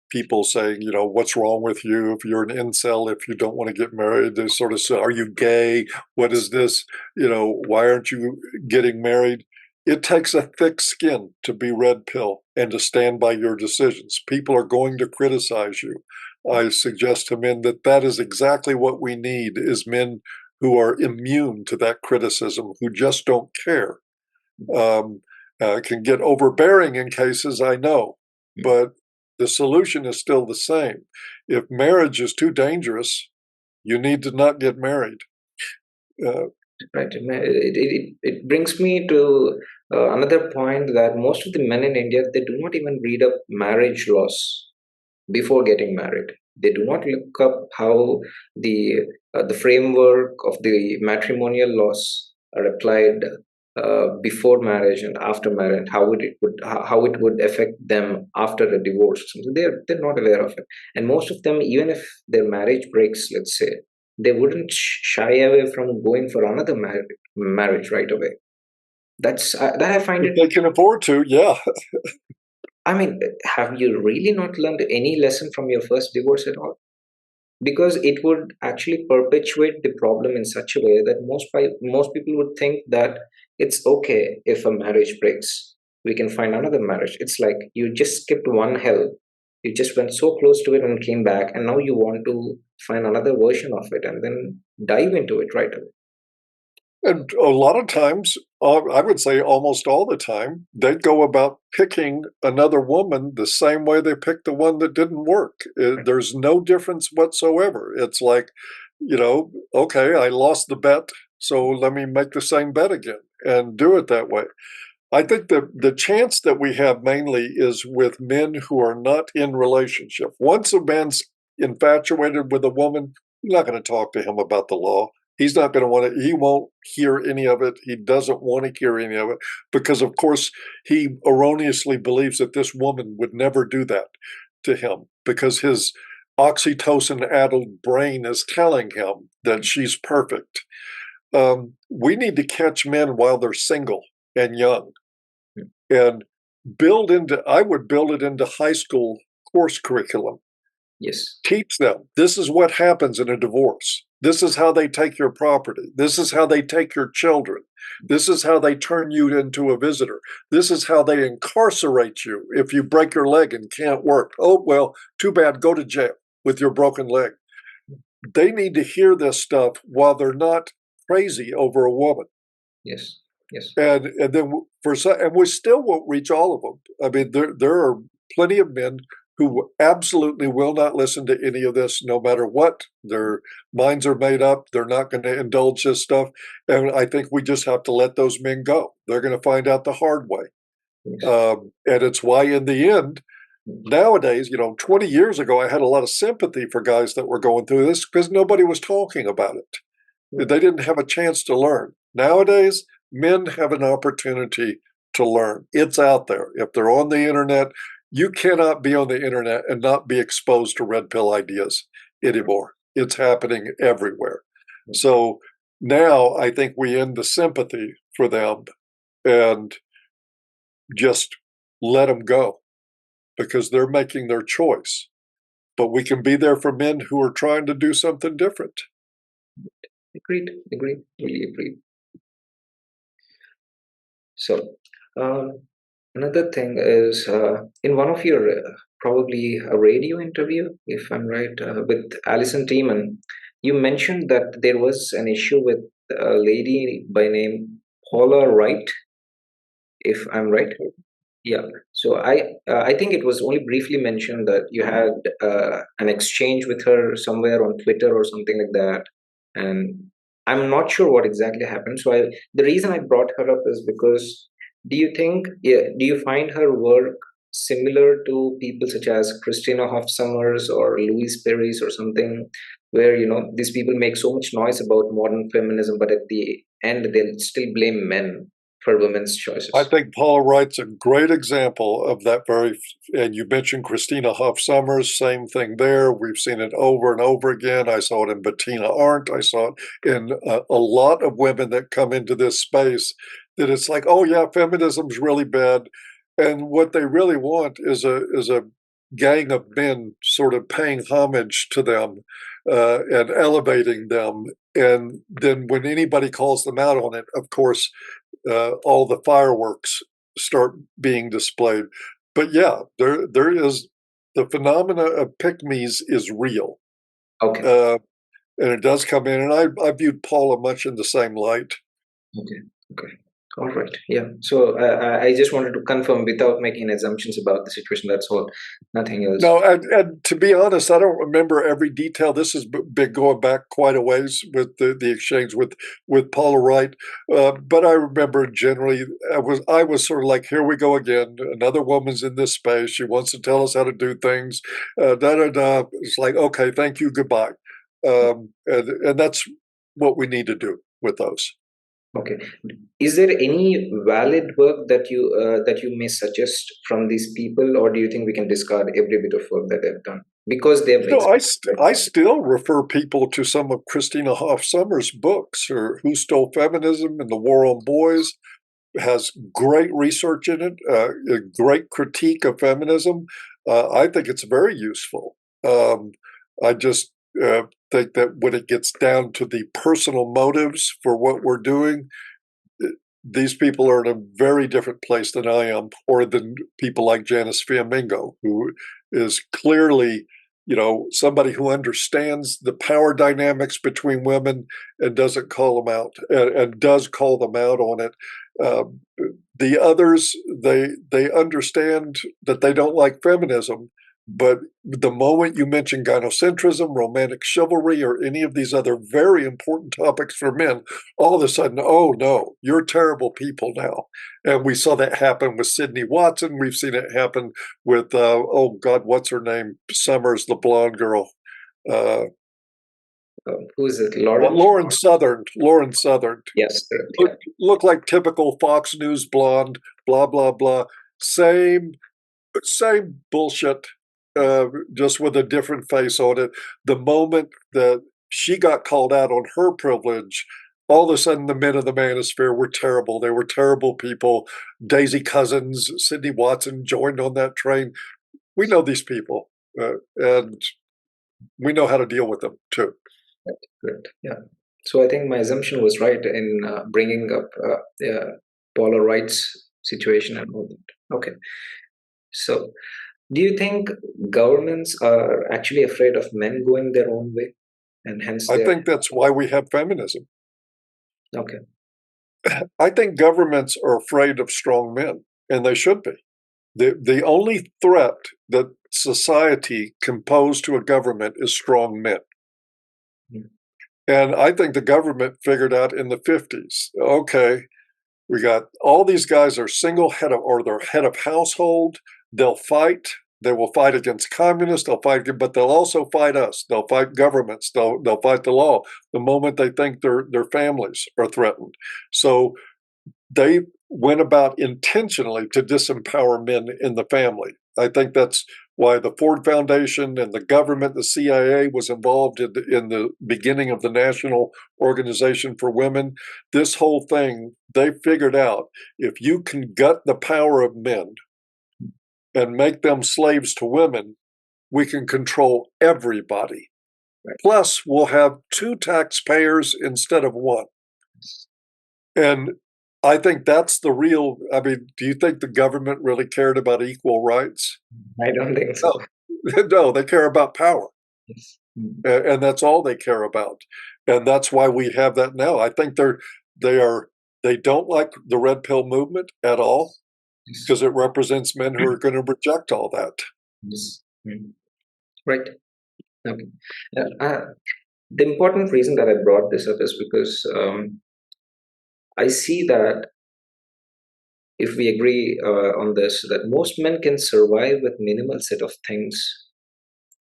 people saying, what's wrong with you if you're an incel, if you don't want to get married? They sort of say, are you gay? What is this? Why aren't you getting married? It takes a thick skin to be red pill and to stand by your decisions. People are going to criticize you. I suggest to men that that is exactly what we need is men who are immune to that criticism, who just don't care. Um, can get overbearing in cases, I know, but the solution is still the same. If marriage is too dangerous, you need to not get married. Uh, Right. It brings me to another point that most of the men in India, they do not even read up marriage laws before getting married. They do not look up how the framework of the matrimonial laws replied before marriage and after marriage, how it would affect them after a divorce. So they're not aware of it, and most of them, even if their marriage breaks, let's say, they wouldn't shy away from going for another marriage right away. That I find If it. they can afford to, yeah. I mean, have you really not learned any lesson from your first divorce at all? Because it would actually perpetuate the problem in such a way that most people would think that it's okay if a marriage breaks, we can find another marriage. It's like you just skipped one hell, you just went so close to it and came back, and now you want to find another version of it and then dive into it right away. And a lot of times, I would say almost all the time, they go about picking another woman the same way they picked the one that didn't work. There's no difference whatsoever. It's like, okay, I lost the bet, so let me make the same bet again and do it that way. I think the chance that we have mainly is with men who are not in relationship. Once a man's infatuated with a woman, you're not going to talk to him about the law. He's not going to want to, he won't hear any of it. He doesn't want to hear any of it because, of course, he erroneously believes that this woman would never do that to him because his oxytocin addled brain is telling him that she's perfect. We need to catch men while they're single and young and I would build it into high school course curriculum. Yes. Teach them this is what happens in a divorce. This is how they take your property. This is how they take your children. This is how they turn you into a visitor. This is how they incarcerate you if you break your leg and can't work. Oh, well, too bad. Go to jail with your broken leg. They need to hear this stuff while they're not crazy over a woman. Yes. Yes. And then and we still won't reach all of them. I mean, there are plenty of men who absolutely will not listen to any of this, no matter what. Their minds are made up. They're not going to indulge this stuff. And I think we just have to let those men go. They're going to find out the hard way. Yes. And it's why, in the end, nowadays, 20 years ago, I had a lot of sympathy for guys that were going through this because nobody was talking about it. They didn't have a chance to learn. Nowadays, men have an opportunity to learn. It's out there. If they're on the internet, you cannot be on the internet and not be exposed to red pill ideas anymore. It's happening everywhere. So now I think we end the sympathy for them and just let them go because they're making their choice. But we can be there for men who are trying to do something different. Agreed. Really agreed. So, another thing is in one of your probably a radio interview, if I'm right, with Alison Tiemann, you mentioned that there was an issue with a lady by name Paula Wright, if I'm right. Yeah. So I think it was only briefly mentioned that you had an exchange with her somewhere on Twitter or something like that, and I'm not sure what exactly happened. So the reason I brought her up is because do you find her work similar to people such as Christina Hoff Sommers or Louise Perry's or something, where these people make so much noise about modern feminism, but at the end they'll still blame men for women's I choices. think Paul Wright's a great example of that and you mentioned Christina Hoff Sommers, same thing there. We've seen it over and over again. I saw it in Bettina Arndt. I saw it in a lot of women that come into this space that it's like, oh yeah, feminism's really bad. And what they really want is a gang of men sort of paying homage to them and elevating them. And then when anybody calls them out on it, of course, all the fireworks start being displayed. But yeah, there is the phenomena of pick-me's is real, Okay. and it does come in. And I viewed Paula much in the same light. Okay. Okay. All right. Yeah. So I just wanted to confirm without making assumptions about the situation. That's all. Nothing else. No, and to be honest, I don't remember every detail. This has been going back quite a ways with the exchange with Paula Wright, but I remember generally I was sort of like, here we go again. Another woman's in this space. She wants to tell us how to do things. Da da da. It's like, okay, thank you, goodbye, and that's what we need to do with those. Okay. Is there any valid work that you may suggest from these people, or do you think we can discard every bit of work that they've done because they've I still refer people to some of Christina Hoff Sommers' books, or Who Stole Feminism and the War on Boys. Has great research in it, a great critique of feminism. I think it's very useful. I just think that when it gets down to the personal motives for what we're doing, these people are in a very different place than I am, or than people like Janice Fiamingo, who is clearly, somebody who understands the power dynamics between women and doesn't call them out, and does call them out on it. Uh, the others, they understand that they don't like feminism, but the moment you mention gynocentrism, romantic chivalry, or any of these other very important topics for men, all of a sudden, oh no, you're terrible people now. And we saw that happen with Sydney Watson. We've seen it happen with, oh God, what's her name? Summers, the blonde girl. Uh, who is it? Lauren? Lauren Southern. Lauren Southern. Yes, correct. Look like typical Fox News blonde, blah, blah, blah. Same bullshit, just with a different face on it. The moment that she got called out on her privilege, all of a sudden the men of the Manosphere were terrible. They were terrible people. Daisy Cousins, Sydney Watson joined on that train. We know these people, and we know how to deal with them too. Good. Yeah. So I think my assumption was right in bringing up Paula Wright's situation and all that. Okay. So, do you think governments are actually afraid of men going their own way, and hence I they're think that's why we have feminism. okay? I think governments are afraid of strong men, and they should be. The only threat that society can pose to a government is strong men. Mm. And I think the government figured out in the 50s, okay, we got all these guys are single head of, or they're head of household. They'll fight. They will fight against communists. They'll fight, but they'll also fight us. They'll fight governments. They'll fight the law the moment they think their families are threatened. So they went about intentionally to disempower men in the family. I think that's why the Ford Foundation and the government, the CIA, was involved in the beginning of the National Organization for Women. This whole thing, they figured out if you can gut the power of men and make them slaves to women, we can control everybody. Right. Plus, we'll have two taxpayers instead of one. And I think that's the real. I mean, do you think the government really cared about equal rights? I don't think so. No, no, they care about power. Yes. Mm. And that's all they care about. And that's why we have that now. I think they don't like the red pill movement at all, Yes. because it represents men who are going to reject all that. Yes. Mm. Right. Okay. The important reason that I brought this up is because I see that if we agree on this, that most men can survive with minimal set of things,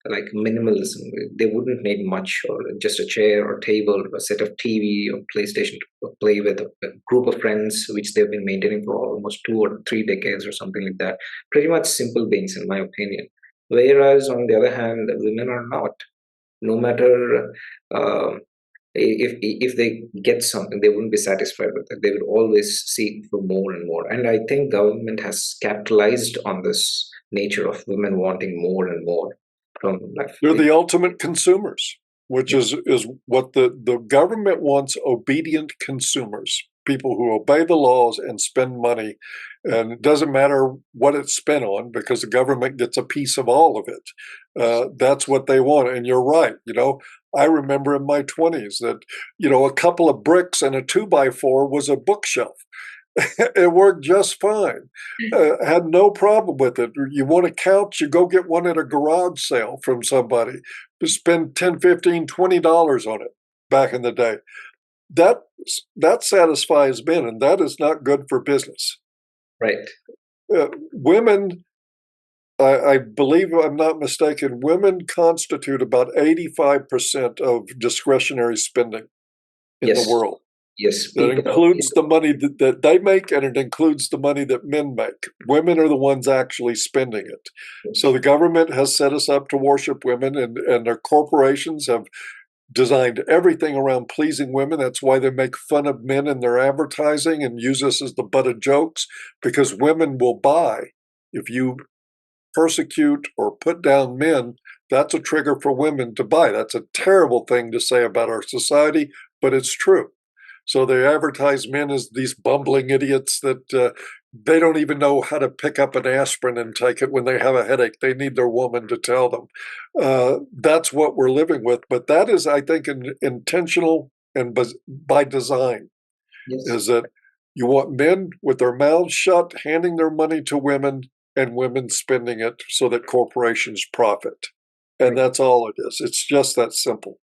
like minimalism. They wouldn't need much, or just a chair or table, or a set of TV or PlayStation to play with, a group of friends which they've been maintaining for almost 2 or 3 decades or something like that. Pretty much simple beings, in my opinion. Whereas on the other hand, women are not. No matter if they get something, they wouldn't be satisfied with it. They would always seek for more and more. And I think government has capitalized on this nature of women wanting more and more from life. They're the ultimate consumers, which is what the government wants: obedient consumers, people who obey the laws and spend money. And it doesn't matter what it's spent on, because the government gets a piece of all of it. That's what they want. And you're right. I remember in my 20s that, a couple of bricks and a 2x4 was a bookshelf. It worked just fine. Had no problem with it. You want a couch, you go get one at a garage sale from somebody. You spend $10, $15, $20 on it back in the day. That satisfies men, and that is not good for business. Right. Women, I believe, I'm not mistaken, women constitute about 85% of discretionary spending in the world. Yes, That people. includes the money that they make, and it includes the money that men make. Women are the ones actually spending it. So the government has set us up to worship women, and their corporations have designed everything around pleasing women. That's why they make fun of men in their advertising and use us as the butt of jokes, because women will buy. If you persecute or put down men, that's a trigger for women to buy. That's a terrible thing to say about our society, but it's true. So they advertise men as these bumbling idiots that they don't even know how to pick up an aspirin and take it when they have a headache. They need their woman to tell them. That's what we're living with. But that is, I think, intentional and by design, Yes. is that you want men with their mouths shut, handing their money to women, and women spending it so that corporations profit. And Right. that's all it is. It's just that simple.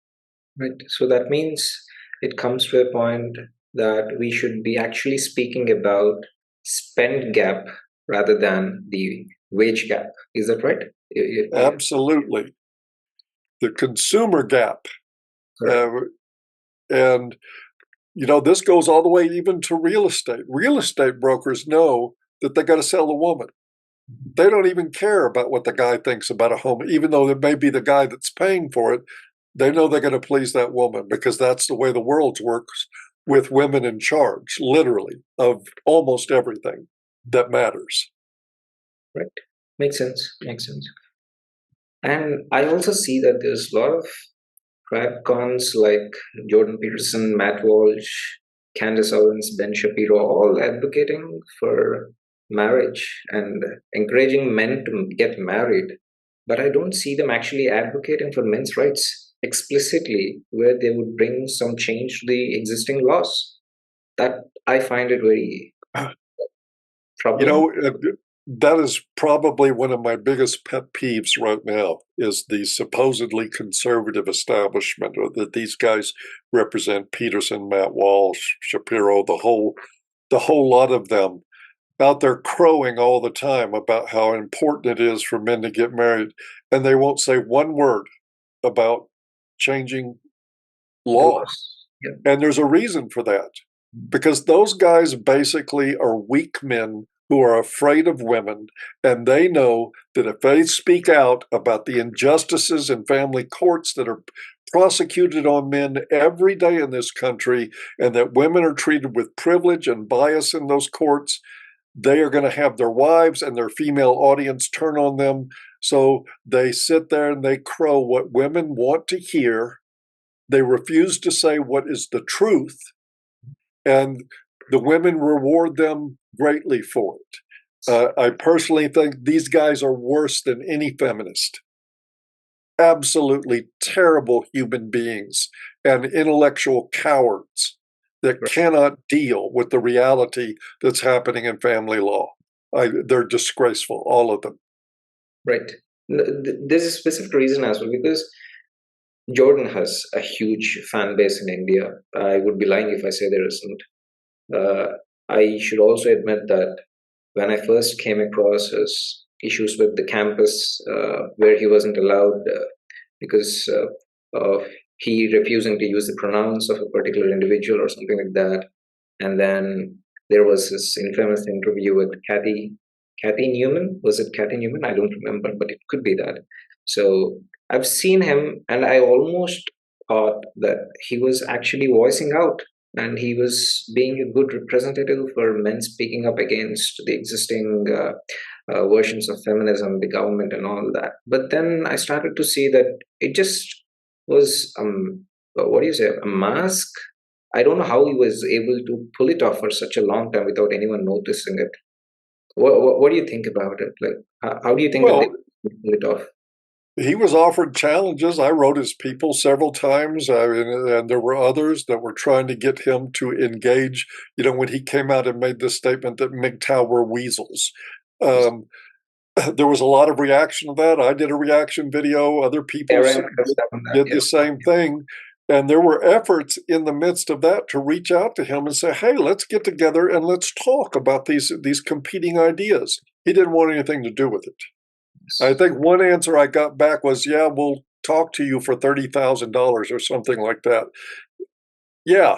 Right. So that means it comes to a point that we should be actually speaking about spend gap rather than the wage gap. Is that right? Absolutely. The consumer gap. Correct. Uh, and, this goes all the way even to real estate. Real estate brokers know that they got to sell a woman. They don't even care about what the guy thinks about a home, even though it may be the guy that's paying for it. They know they're going to please that woman because that's the way the world works, with women in charge, literally, of almost everything that matters. Right. Makes sense. Makes sense. And I also see that there's a lot of tradcons like Jordan Peterson, Matt Walsh, Candace Owens, Ben Shapiro, all advocating for marriage and encouraging men to get married. But I don't see them actually advocating for men's rights explicitly, where they would bring some change to the existing laws. That I find it very You troubling. know, that is probably one of my biggest pet peeves right now, is the supposedly conservative establishment, or that these guys represent: Peterson, Matt Walsh, Shapiro, the whole lot of them out there crowing all the time about how important it is for men to get married, and they won't say one word about changing The law. laws. Yeah. And there's a reason for that, because those guys basically are weak men who are afraid of women, and they know that if they speak out about the injustices in family courts that are prosecuted on men every day in this country, and that women are treated with privilege and bias in those courts, they are going to have their wives and their female audience turn on them. So they sit there and they crow what women want to hear. They refuse to say what is the truth, and the women reward them greatly for it. I personally think these guys are worse than any feminist. Absolutely terrible human beings and intellectual cowards that Right. cannot deal with the reality that's happening in family law. They're disgraceful, all of them. Right. There's a specific reason as well, because Jordan has a huge fan base in India. I would be lying if I say there isn't. Uh, I should also admit that when I first came across his issues with the campus, where he wasn't allowed because of he refusing to use the pronouns of a particular individual or something like that, and then there was this infamous interview with Kathy Newman. Was it Kathy Newman? I don't remember, but it could be that. So I've seen him, and I almost thought that he was actually voicing out, and he was being a good representative for men speaking up against the existing versions of feminism, the government, and all that. But then I started to see that it just was what do you say, a mask. I don't know how he was able to pull it off for such a long time without anyone noticing it. What do you think about it? Like, how do you think that they Well, pull it off? he was offered challenges. I wrote his people several times, and there were others that were trying to get him to engage. When he came out and made this statement that MGTOW were weasels, um, there was a lot of reaction to that. I did a reaction video. Other people Aaron has done that, did yeah. the same thing. And there were efforts in the midst of that to reach out to him and say, hey, let's get together and let's talk about these competing ideas. He didn't want anything to do with it. I think one answer I got back was, yeah, we'll talk to you for $30,000 or something like that. Yeah,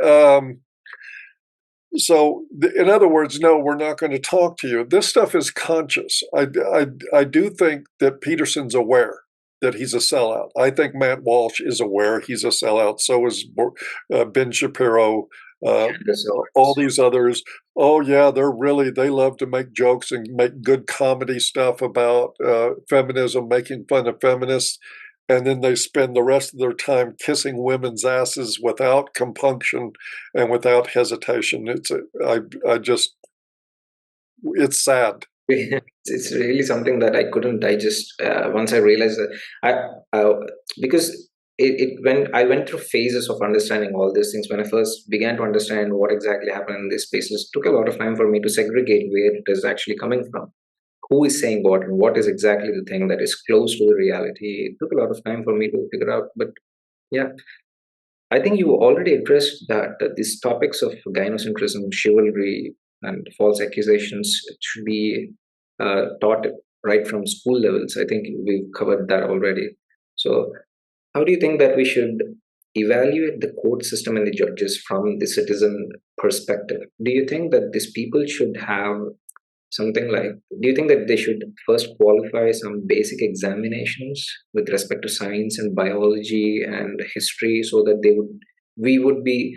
Um, in other words, no, we're not going to talk to you. This stuff is conscious. I do think that Peterson's aware that he's a sellout. I think Matt Walsh is aware he's a sellout. So is Ben Shapiro, uh, all these others. Oh, yeah, they love to make jokes and make good comedy stuff about feminism, making fun of feminists. And then they spend the rest of their time kissing women's asses without compunction and without hesitation. I just, it's sad. It's really something that I couldn't digest once I realized that because when I went through phases of understanding all these things, when I first began to understand what exactly happened in these spaces, it took a lot of time for me to segregate where it is actually coming from, who is saying what, and what is exactly the thing that is close to the reality. It took a lot of time for me to figure out, but yeah, I think you already addressed that these topics of gynocentrism, chivalry, and false accusations should be taught right from school levels. I think we've covered that already. So, how do you think that we should evaluate the court system and the judges from the citizen perspective? Do you think that these people should have something like, do you think that they should first qualify some basic examinations with respect to science and biology and history so that we would be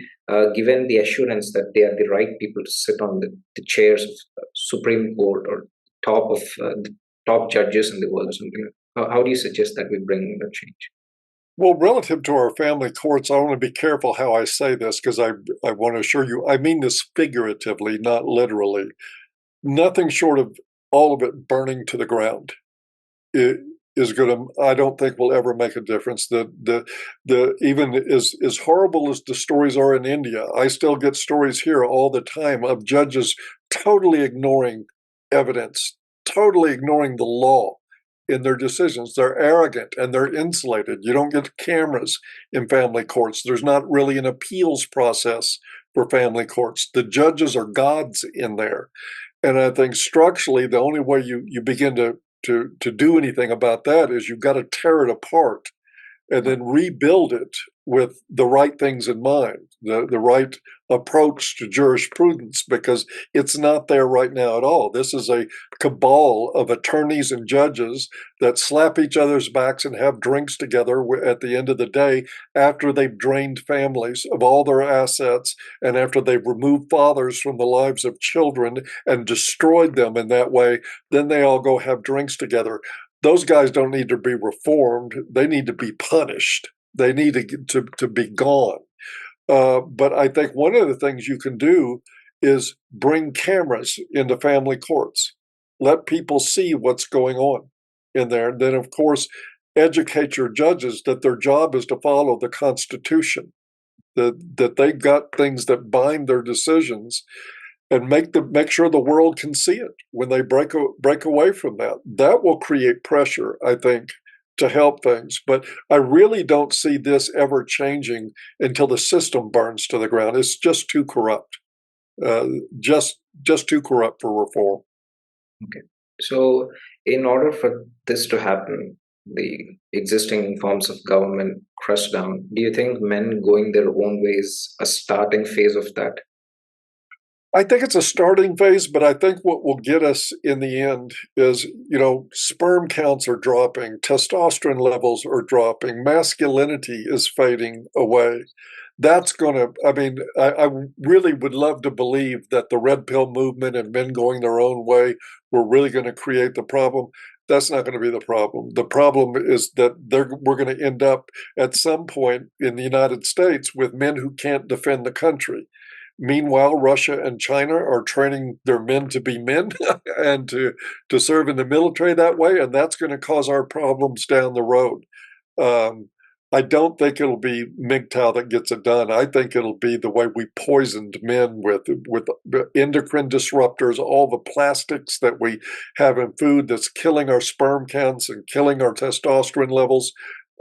given the assurance that they are the right people to sit on the chairs of Supreme Court or the top judges in the world or something? How do you suggest that we bring that change? Well, relative to our family courts, I want to be careful how I say this because I want to assure you, I mean this figuratively, not literally. Nothing short of all of it burning to the ground it is going to, I don't think will ever make a difference. The even as horrible as the stories are in India, I still get stories here all the time of judges totally ignoring evidence, totally ignoring the law in their decisions. They're arrogant and they're insulated. You don't get cameras in family courts. There's not really an appeals process for family courts. The judges are gods in there. And I think structurally, the only way you begin to do anything about that is you've got to tear it apart and then rebuild it with the right things in mind, the right approach to jurisprudence, because it's not there right now at all. This is a cabal of attorneys and judges that slap each other's backs and have drinks together at the end of the day after they've drained families of all their assets and after they've removed fathers from the lives of children and destroyed them in that way. Then they all go have drinks together. Those guys don't need to be reformed. They need to be punished. They need to be gone. But I think one of the things you can do is bring cameras into family courts. Let people see what's going on in there. And then, of course, educate your judges that their job is to follow the Constitution, that they've got things that bind their decisions and make sure the world can see it when they break away from that. That will create pressure, I think, to help things. But I really don't see this ever changing until the system burns to the ground. It's just too corrupt, uh, just too corrupt for reform. Okay. So, in order for this to happen, the existing forms of government crush down, do you think men going their own ways a starting phase of that? I think it's a starting phase, but I think what will get us in the end is, sperm counts are dropping, testosterone levels are dropping, masculinity is fading away. That's going to, I really would love to believe that the red pill movement and men going their own way were really going to create the problem. That's not going to be the problem. The problem is that we're going to end up at some point in the United States with men who can't defend the country. Meanwhile, Russia and China are training their men to be men and to serve in the military that way, and that's going to cause our problems down the road. Um, I don't think it'll be MGTOW that gets it done. I think it'll be the way we poisoned men with endocrine disruptors, all the plastics that we have in food that's killing our sperm counts and killing our testosterone levels.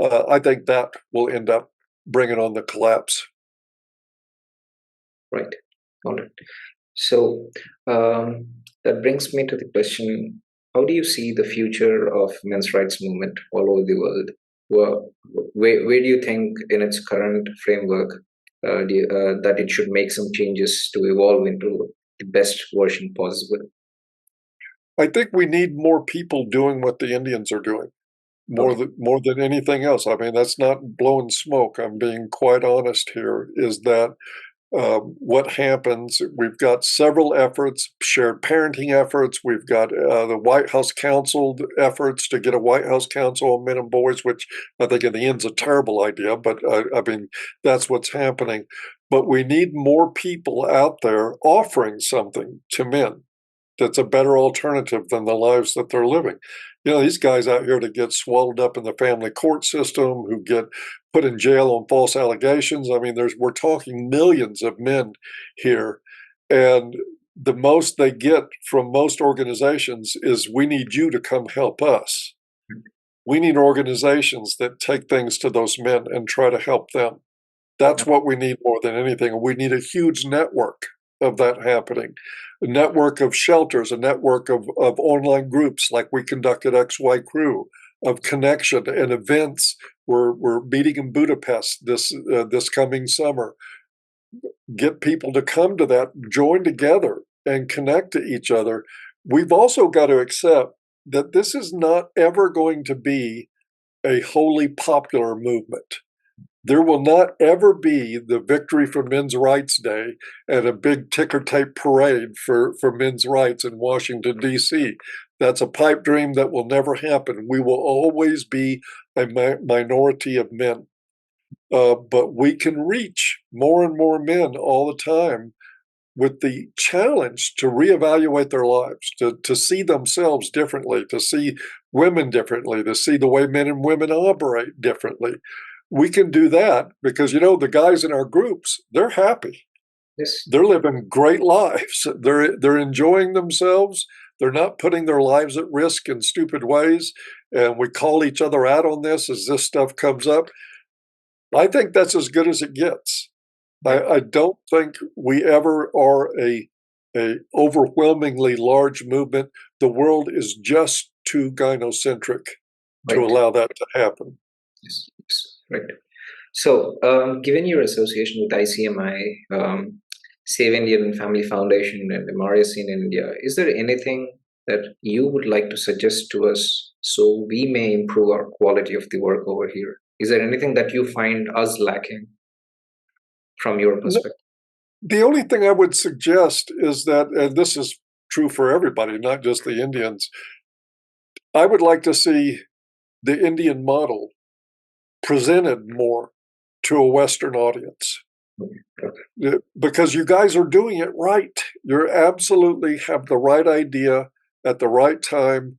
I think that will end up bringing on the collapse. Right. All right. So, that brings me to the question: how do you see the future of men's rights movement all over the world? Well, where do you think, in its current framework, that it should make some changes to evolve into the best version possible? I think we need more people doing what the Indians are doing, Okay. more than anything else. I mean, that's not blowing smoke. I'm being quite honest here, is that what happens, we've got several efforts, shared parenting efforts. We've got the White House Council efforts to get a White House Council on men and boys, which I think in the end's a terrible idea, but I mean, that's what's happening. But we need more people out there offering something to men that's a better alternative than the lives that they're living. You know, these guys out here that get swallowed up in the family court system, who get put in jail on false allegations. I mean, we're talking millions of men here, and the most they get from most organizations is, "We need you to come help us." We need organizations that take things to those men and try to help them. That's what we need more than anything. We need a huge network of that happening, a network of shelters, a network of online groups like we conducted XY Crew, of connection and events. We're meeting in Budapest this coming summer. Get people to come to that, join together, and connect to each other. We've also got to accept that this is not ever going to be a wholly popular movement. There will not ever be the Victory for Men's Rights Day and a big ticker tape parade for men's rights in Washington, D.C. That's a pipe dream that will never happen. We will always be a minority of men. But we can reach more and more men all the time with the challenge to reevaluate their lives, to see themselves differently, to see women differently, to see the way men and women operate differently. We can do that because, you know, the guys in our groups, they're happy. Yes. They're living great lives. They're enjoying themselves. They're not putting their lives at risk in stupid ways. And we call each other out on this as this stuff comes up. I think that's as good as it gets. I don't think we ever are a overwhelmingly large movement. The world is just too gynocentric to Right. allow that to happen. Yes. Yes. Right. So, given your association with ICMI, Save Indian Family Foundation, and MRAs in India, is there anything that you would like to suggest to us so we may improve our quality of the work over here? Is there anything that you find us lacking from your No, perspective? the only thing I would suggest is that, and this is true for everybody, not just the Indians, I would like to see the Indian model presented more to a Western audience. Because you guys are doing it right. You absolutely have the right idea at the right time.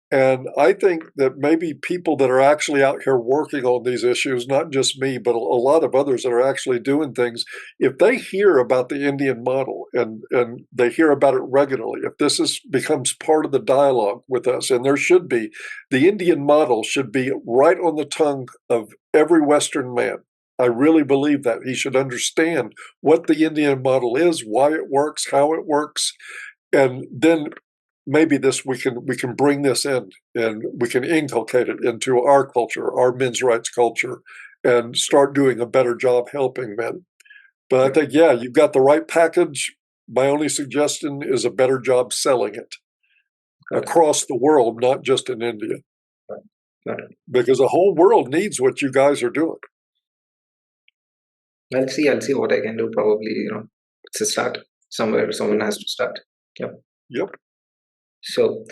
And I think that maybe people that are actually out here working on these issues, not just me, but a lot of others that are actually doing things, if they hear about the Indian model and they hear about it regularly, if becomes part of the dialogue with us, and there should be, the Indian model should be right on the tongue of every Western man. I really believe that he should understand what the Indian model is, why it works, how it works, and then maybe we can bring this in and we can inculcate it into our culture, our men's rights culture, and start doing a better job helping men. But I think, yeah, you've got the right package. My only suggestion is a better job selling it Got it. across the world, not just in India, Got it. because the whole world needs what you guys are doing. I'll see. I'll see what I can do. Probably, it's a start somewhere. Someone has to start. Yeah. Yep. So,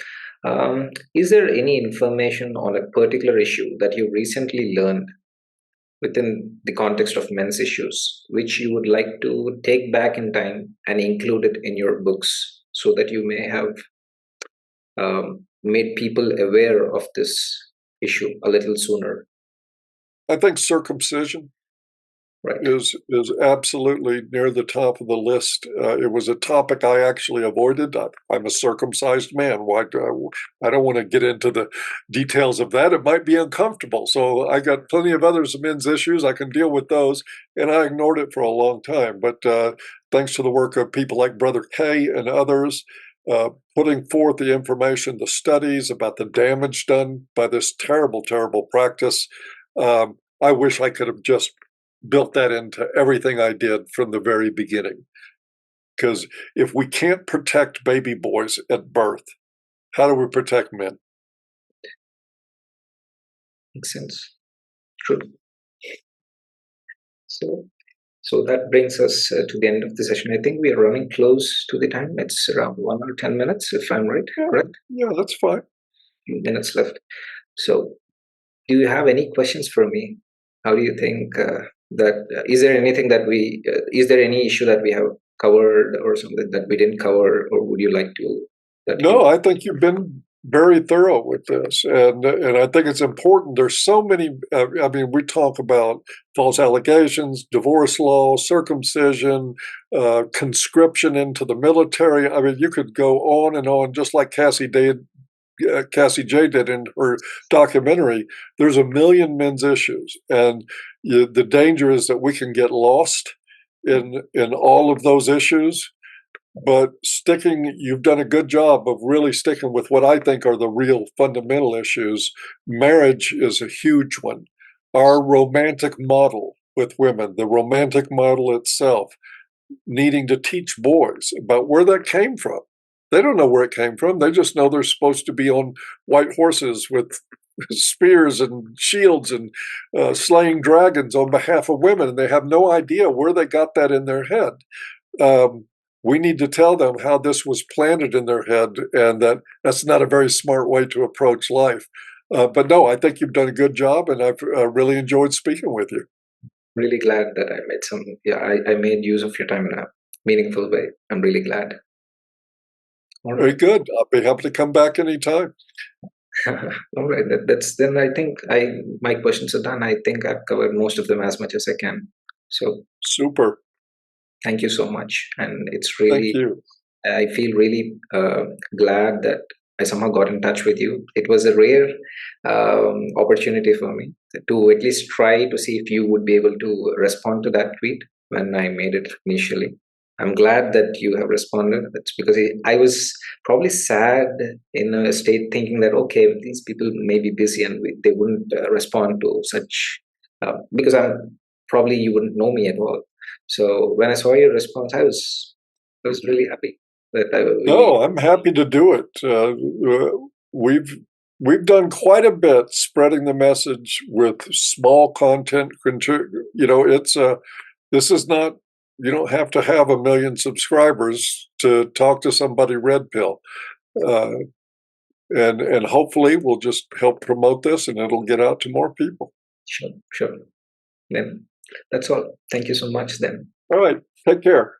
is there any information on a particular issue that you recently learned within the context of men's issues, which you would like to take back in time and include it in your books so that you may have made people aware of this issue a little sooner? I think circumcision Right. is absolutely near the top of the list. It was a topic I actually avoided. I'm a circumcised man. Why do I don't want to get into the details of that. It might be uncomfortable. So I got plenty of other men's issues. I can deal with those, and I ignored it for a long time. But thanks to the work of people like Brother Kay and others, putting forth the information, the studies about the damage done by this terrible, terrible practice, I wish I could have just built that into everything I did from the very beginning. Because if we can't protect baby boys at birth, how do we protect men? Makes sense. True. So that brings us to the end of the session. I think we are running close to the time. It's around 1 or 10 minutes, if I'm right. Yeah, Correct? yeah, that's fine. Few minutes left. So, do you have any questions for me? How do you think is there anything that is there any issue that we have covered or something that we didn't cover, or would you like to that you? No, I think you've been very thorough with this, and I think it's important. There's so many. I mean, we talk about false allegations, divorce law, circumcision, conscription into the military. I mean, you could go on and on, just like Cassie J did in her documentary. There's a million men's issues, and the danger is that we can get lost in all of those issues. But you've done a good job of really sticking with what I think are the real fundamental issues. Marriage is a huge one. Our romantic model with women, the romantic model itself, needing to teach boys about where that came from. They don't know where it came from. They just know they're supposed to be on white horses with spears and shields and slaying dragons on behalf of women. And they have no idea where they got that in their head. We need to tell them how this was planted in their head, and that that's not a very smart way to approach life. But no, I think you've done a good job, and I've really enjoyed speaking with you. Really glad that I made some. Yeah, I made use of your time in a meaningful way. I'm really glad. All Very right. good. I'll be happy to come back anytime. All right. That's then. I think my questions are done. I think I've covered most of them as much as I can. So Super. thank you so much, and it's Thank really. you. I feel really glad that I somehow got in touch with you. It was a rare opportunity for me to at least try to see if you would be able to respond to that tweet when I made it initially. I'm glad that you have responded. That's because I was probably sad in a state thinking that, okay, these people may be busy and they wouldn't respond to such, because probably you wouldn't know me at all. So when I saw your response, I was really happy that No, I'm happy to do it. We've we've done quite a bit spreading the message with small content. It's this is not. You don't have to have 1 million subscribers to talk to somebody red pill, uh, and hopefully we'll just help promote this, and it'll get out to more people. sure, sure. Then that's all. Thank you so much. Then. All right, take care.